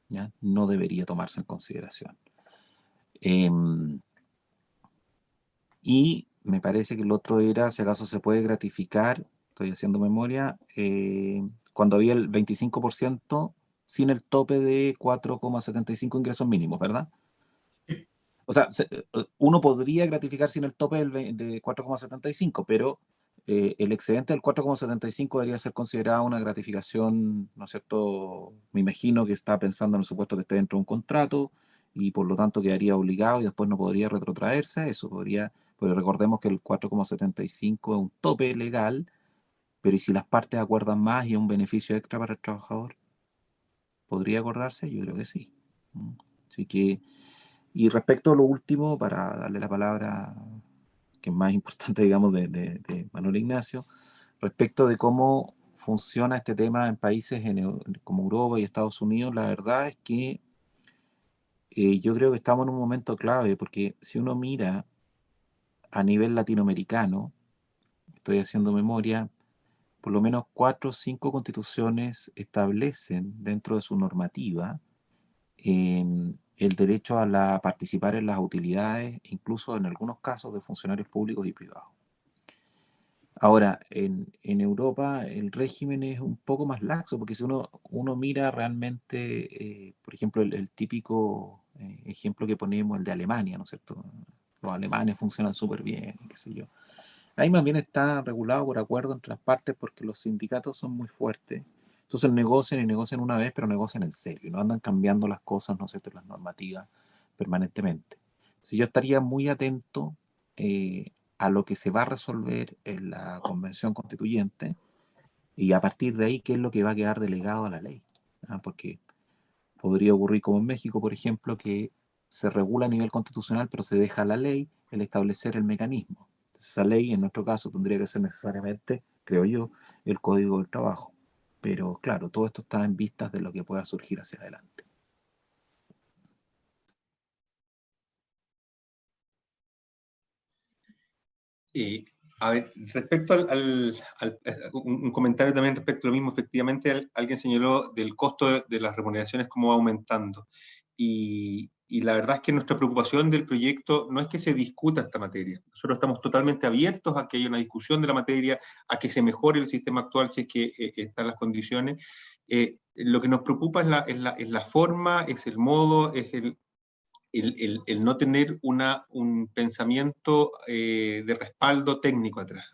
¿Ya? No debería tomarse en consideración. Y me parece que el otro era, si acaso se puede gratificar, estoy haciendo memoria, cuando había el 25% sin el tope de 4,75 ingresos mínimos, ¿verdad? O sea, uno podría gratificar sin el tope de 4,75, pero el excedente del 4,75 debería ser considerado una gratificación, ¿no es cierto? Me imagino que está pensando en el supuesto que esté dentro de un contrato y por lo tanto quedaría obligado y después no podría retrotraerse a eso. Porque recordemos que el 4,75 es un tope legal, pero ¿y si las partes acuerdan más y es un beneficio extra para el trabajador? ¿Podría acordarse? Yo creo que sí. Así que, y respecto a lo último, para darle la palabra, que es más importante, digamos, de Manuel Ignacio, respecto de cómo funciona este tema en países como Europa y Estados Unidos, la verdad es que yo creo que estamos en un momento clave, porque si uno mira a nivel latinoamericano, estoy haciendo memoria, por lo menos 4 o 5 constituciones establecen dentro de su normativa el derecho a participar en las utilidades, incluso en algunos casos de funcionarios públicos y privados. Ahora, en Europa el régimen es un poco más laxo, porque si uno mira realmente, por ejemplo, el típico ejemplo que ponemos, el de Alemania, ¿no es cierto? Los alemanes funcionan súper bien, qué sé yo. Ahí más bien está regulado por acuerdo entre las partes porque los sindicatos son muy fuertes. Entonces negocian y negocian una vez, pero negocian en serio. No andan cambiando las cosas, no sé, las normativas permanentemente. Entonces yo estaría muy atento a lo que se va a resolver en la Convención Constituyente y a partir de ahí qué es lo que va a quedar delegado a la ley. Porque podría ocurrir como en México, por ejemplo, que se regula a nivel constitucional, pero se deja a la ley el establecer el mecanismo. Esa ley, en nuestro caso, tendría que ser necesariamente, creo yo, el Código del Trabajo. Pero claro, todo esto está en vistas de lo que pueda surgir hacia adelante. A ver, respecto un comentario también respecto a lo mismo, efectivamente alguien señaló del costo de las remuneraciones cómo va aumentando. Y la verdad es que nuestra preocupación del proyecto no es que se discuta esta materia. Nosotros estamos totalmente abiertos a que haya una discusión de la materia, a que se mejore el sistema actual si es que están las condiciones. Lo que nos preocupa es la forma, es el modo, es el no tener un pensamiento de respaldo técnico atrás.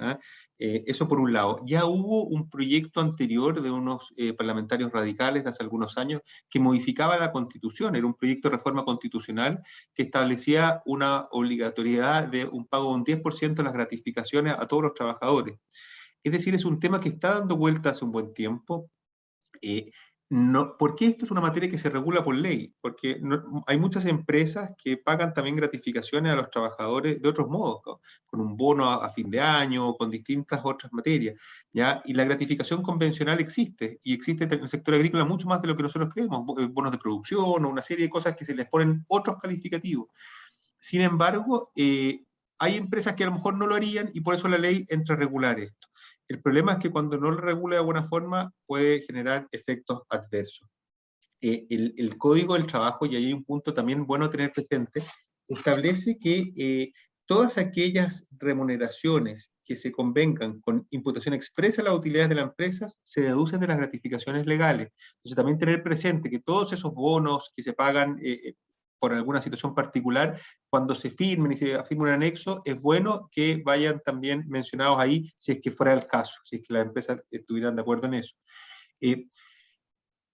Eso por un lado. Ya hubo un proyecto anterior de unos parlamentarios radicales de hace algunos años que modificaba la Constitución. Era un proyecto de reforma constitucional que establecía una obligatoriedad de un pago de un 10% de las gratificaciones a todos los trabajadores. Es decir, es un tema que está dando vuelta hace un buen tiempo. No, ¿por qué esto es una materia que se regula por ley? Porque hay muchas empresas que pagan también gratificaciones a los trabajadores de otros modos, con un bono a fin de año, o con distintas otras materias, ¿ya? Y la gratificación convencional existe, y existe en el sector agrícola mucho más de lo que nosotros creemos, bonos de producción o una serie de cosas que se les ponen otros calificativos. Sin embargo, hay empresas que a lo mejor no lo harían y por eso la ley entra a regular esto. El problema es que cuando no lo regula de buena forma puede generar efectos adversos. El Código del Trabajo, y ahí hay un punto también bueno a tener presente, establece que todas aquellas remuneraciones que se convengan con imputación expresa a las utilidades de la empresa se deducen de las gratificaciones legales. Entonces también tener presente que todos esos bonos que se pagan por alguna situación particular, cuando se firmen y se firme un anexo, es bueno que vayan también mencionados ahí si es que fuera el caso, si es que las empresas estuvieran de acuerdo en eso.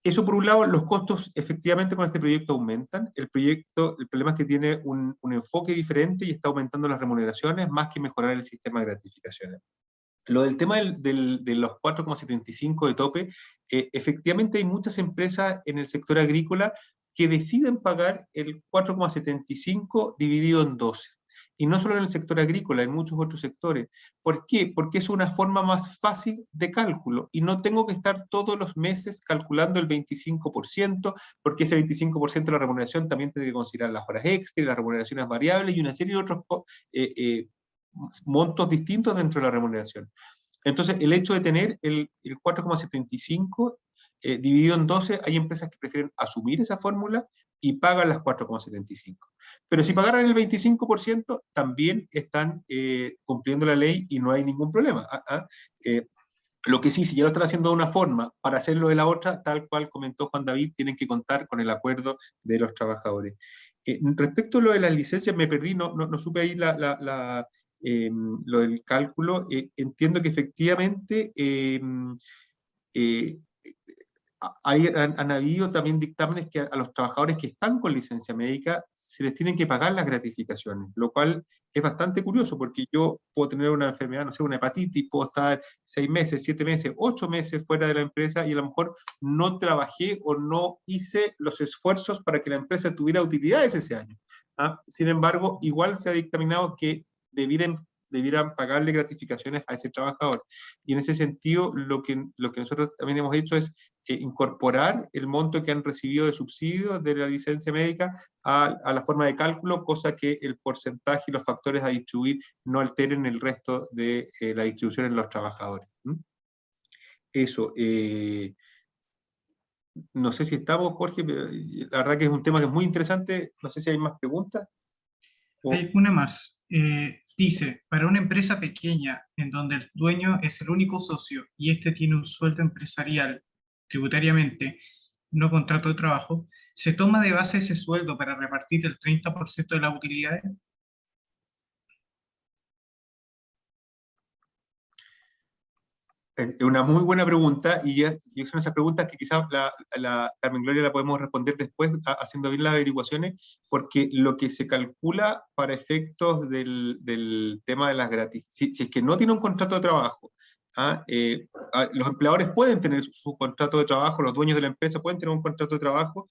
Eso por un lado, los costos efectivamente con este proyecto aumentan. El problema es que tiene un enfoque diferente y está aumentando las remuneraciones más que mejorar el sistema de gratificaciones. Lo del tema de los 4,75 de tope, efectivamente hay muchas empresas en el sector agrícola que deciden pagar el 4,75 dividido en 12. Y no solo en el sector agrícola, en muchos otros sectores. ¿Por qué? Porque es una forma más fácil de cálculo y no tengo que estar todos los meses calculando el 25%, porque ese 25% de la remuneración también tiene que considerar las horas extra, las remuneraciones variables y una serie de otros montos distintos dentro de la remuneración. Entonces, el hecho de tener el 4,75 dividido en 12, hay empresas que prefieren asumir esa fórmula y pagan las 4,75. Pero si pagaran el 25%, también están cumpliendo la ley y no hay ningún problema. Lo que sí, si ya lo están haciendo de una forma, para hacerlo de la otra, tal cual comentó Juan David, tienen que contar con el acuerdo de los trabajadores. Respecto a lo de las licencias, me perdí, no supe ahí lo del cálculo. Entiendo que efectivamente han habido también dictámenes que a los trabajadores que están con licencia médica se les tienen que pagar las gratificaciones, lo cual es bastante curioso porque yo puedo tener una enfermedad, no sé, una hepatitis, puedo estar 6 meses, 7 meses, 8 meses fuera de la empresa y a lo mejor no trabajé o no hice los esfuerzos para que la empresa tuviera utilidades ese año. Sin embargo, igual se ha dictaminado que debieran pagarle gratificaciones a ese trabajador. Y en ese sentido, lo que nosotros también hemos hecho es incorporar el monto que han recibido de subsidio de la licencia médica a la forma de cálculo, cosa que el porcentaje y los factores a distribuir no alteren el resto de la distribución en los trabajadores. Eso. No sé si estamos, Jorge, pero la verdad que es un tema que es muy interesante. No sé si hay más preguntas. Hay una más. Dice, para una empresa pequeña en donde el dueño es el único socio y este tiene un sueldo empresarial tributariamente, no contrato de trabajo, ¿se toma de base ese sueldo para repartir el 30% de las utilidades? Es una muy buena pregunta y son esas preguntas que quizás la Carmen Gloria la podemos responder después haciendo bien las averiguaciones, porque lo que se calcula para efectos del tema de las gratificaciones, si es que no tiene un contrato de trabajo, los empleadores pueden tener su contrato de trabajo, los dueños de la empresa pueden tener un contrato de trabajo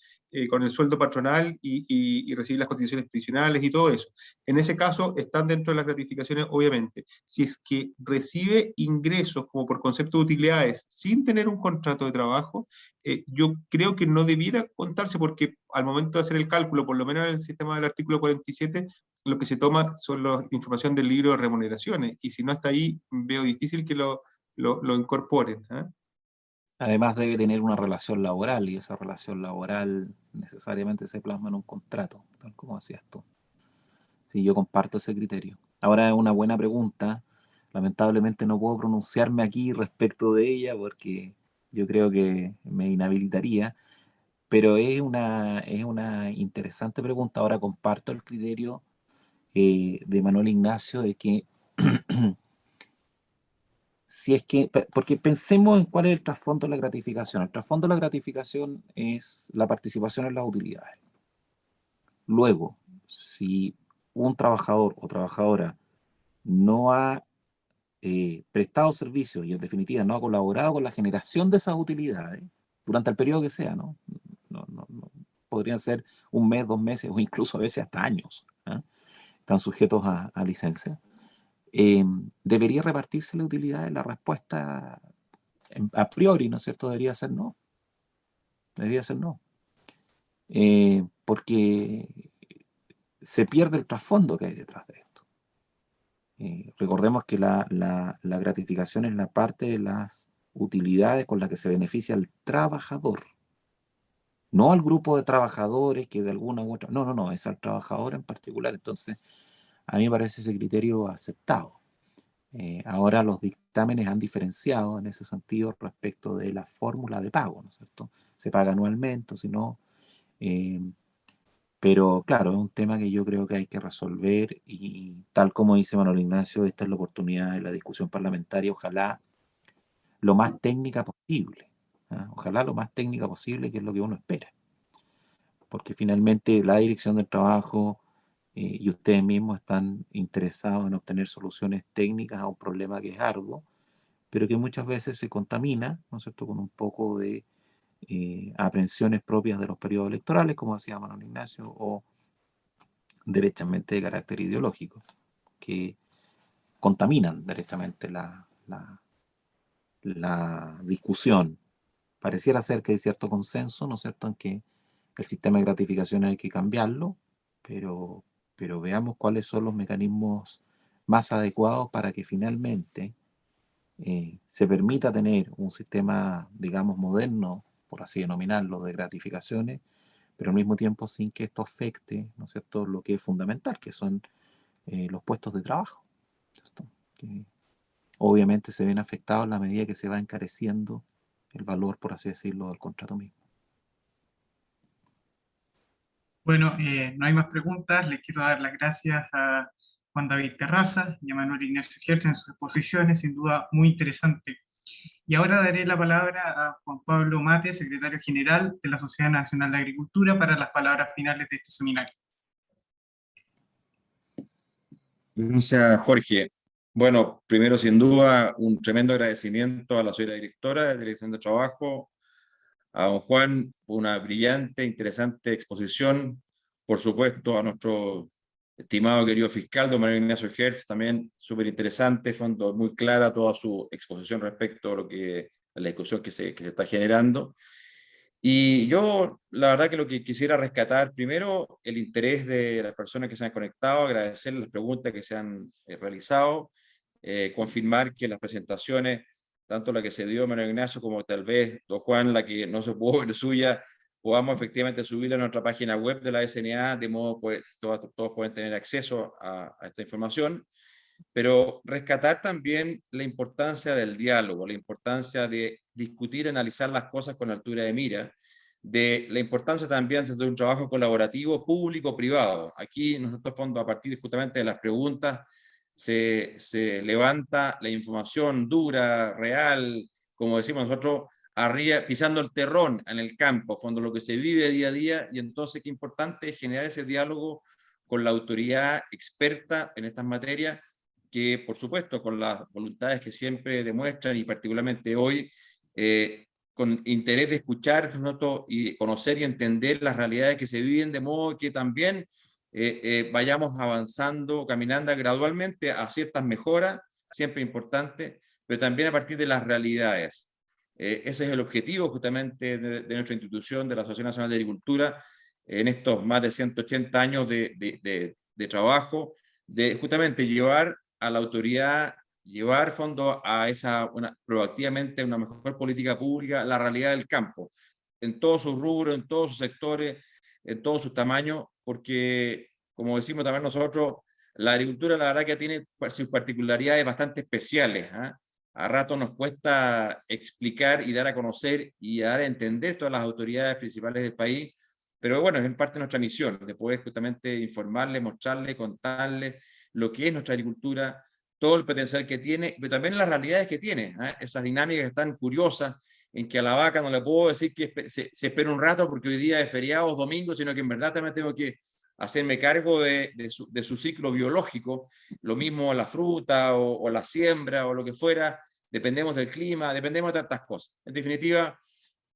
con el sueldo patronal y recibir las cotizaciones previsionales y todo eso. En ese caso están dentro de las gratificaciones, obviamente. Si es que recibe ingresos como por concepto de utilidades sin tener un contrato de trabajo, yo creo que no debiera contarse porque al momento de hacer el cálculo, por lo menos en el sistema del artículo 47, lo que se toma son la información del libro de remuneraciones, y si no está ahí, veo difícil que lo incorporen. Además debe tener una relación laboral y esa relación laboral necesariamente se plasma en un contrato, tal como decías tú. Sí, yo comparto ese criterio. Ahora es una buena pregunta. Lamentablemente no puedo pronunciarme aquí respecto de ella porque yo creo que me inhabilitaría, pero es una interesante pregunta. Ahora comparto el criterio de Manuel Ignacio de que si es que, porque pensemos en cuál es el trasfondo de la gratificación. El trasfondo de la gratificación es la participación en las utilidades. Luego, si un trabajador o trabajadora no ha prestado servicio y en definitiva no ha colaborado con la generación de esas utilidades durante el periodo que sea, ¿no? Podrían ser un mes, 2 meses o incluso a veces hasta años, ¿eh? Están sujetos a licencia. ¿Debería repartirse la utilidad? La respuesta a priori, ¿no es cierto? Debería ser no. Debería ser no. Porque se pierde el trasfondo que hay detrás de esto. Recordemos que la gratificación es la parte de las utilidades con las que se beneficia el trabajador. No al grupo de trabajadores que de alguna u otra... No, es al trabajador en particular. Entonces, A mí me parece ese criterio aceptado. Ahora los dictámenes han diferenciado en ese sentido respecto de la fórmula de pago, ¿no es cierto? Se paga anualmente, o si no. Pero claro, es un tema que yo creo que hay que resolver y tal como dice Manuel Ignacio, esta es la oportunidad de la discusión parlamentaria, ojalá lo más técnica posible. Ojalá lo más técnica posible, que es lo que uno espera. Porque finalmente la dirección del trabajo y ustedes mismos están interesados en obtener soluciones técnicas a un problema que es arduo, pero que muchas veces se contamina, ¿no es cierto?, con un poco de aprensiones propias de los periodos electorales, como decía Manuel Ignacio, o derechamente de carácter ideológico, que contaminan derechamente la discusión. Pareciera ser que hay cierto consenso, ¿no es cierto?, en que el sistema de gratificación hay que cambiarlo, pero veamos cuáles son los mecanismos más adecuados para que finalmente se permita tener un sistema, digamos, moderno, por así denominarlo, de gratificaciones, pero al mismo tiempo sin que esto afecte, ¿no es cierto?, lo que es fundamental, que son los puestos de trabajo, ¿cierto?, que obviamente se ven afectados en la medida que se va encareciendo el valor, por así decirlo, del contrato mismo. Bueno, no hay más preguntas. Les quiero dar las gracias a Juan David Terrazas y a Manuel Ignacio Hertz en sus exposiciones, sin duda muy interesante. Y ahora daré la palabra a Juan Pablo Mate, secretario general de la Sociedad Nacional de Agricultura, para las palabras finales de este seminario. Gracias, Jorge. Bueno, primero, sin duda, un tremendo agradecimiento a la señora directora de Dirección de Trabajo, a don Juan, una brillante, interesante exposición, por supuesto, a nuestro estimado querido fiscal, don Manuel Ignacio Hertz, también súper interesante, fue muy clara toda su exposición respecto a la discusión que se está generando. Y yo, la verdad que lo que quisiera rescatar, primero, el interés de las personas que se han conectado, agradecer las preguntas que se han realizado, confirmar que las presentaciones, tanto la que se dio Manuel Ignacio como tal vez don Juan, la que no se pudo ver suya, podamos efectivamente subirla a nuestra página web de la SNA, de modo que todos pueden tener acceso a esta información. Pero rescatar también la importancia del diálogo, la importancia de discutir, analizar las cosas con altura de mira, de la importancia también de hacer un trabajo colaborativo público-privado. Aquí nosotros, fondo, a partir justamente de las preguntas, se levanta la información dura, real, como decimos nosotros, arriba, pisando el terrón en el campo, fondo, lo que se vive día a día, y entonces qué importante es generar ese diálogo con la autoridad experta en estas materias, que por supuesto con las voluntades que siempre demuestran y particularmente hoy, con interés de escuchar y conocer y entender las realidades que se viven, de modo que también vayamos avanzando, caminando gradualmente a ciertas mejoras, siempre importante, pero también a partir de las realidades. Ese es el objetivo justamente de nuestra institución, de la Asociación Nacional de Agricultura, en estos más de 180 años de trabajo, de justamente llevar a la autoridad, llevar fondo a proactivamente una mejor política pública, la realidad del campo, en todos sus rubros, en todos sus sectores, en todos sus tamaños, porque, como decimos también nosotros, la agricultura la verdad que tiene sus particularidades bastante especiales. A rato nos cuesta explicar y dar a conocer y dar a entender todas las autoridades principales del país, pero bueno, es en parte nuestra misión, de poder justamente informarle, mostrarle, contarle lo que es nuestra agricultura, todo el potencial que tiene, pero también las realidades que tiene, esas dinámicas están curiosas, en que a la vaca no le puedo decir que se espera un rato porque hoy día es feriado o domingo, sino que en verdad también tengo que hacerme cargo de su ciclo biológico, lo mismo la fruta o la siembra o lo que fuera, dependemos del clima, dependemos de tantas cosas. En definitiva,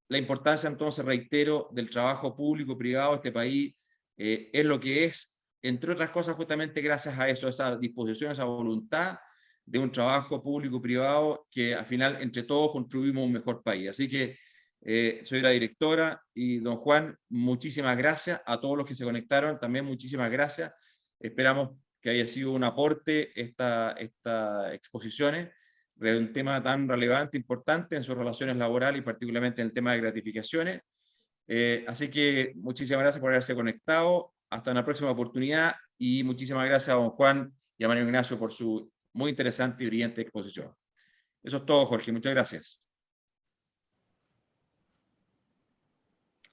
la importancia, entonces, reitero, del trabajo público-privado de este país es lo que es, entre otras cosas, justamente gracias a eso, a esa disposición, a esa voluntad de un trabajo público-privado que al final, entre todos, construimos un mejor país. Así que soy la directora y don Juan, muchísimas gracias a todos los que se conectaron, también muchísimas gracias. Esperamos que haya sido un aporte esta exposiciones, un tema tan relevante, importante en sus relaciones laborales y particularmente en el tema de gratificaciones. Así que muchísimas gracias por haberse conectado. Hasta una próxima oportunidad. y muchísimas gracias a don Juan y a Mario Ignacio por su muy interesante y brillante exposición. Eso es todo, Jorge. Muchas gracias.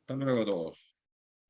Hasta luego a todos.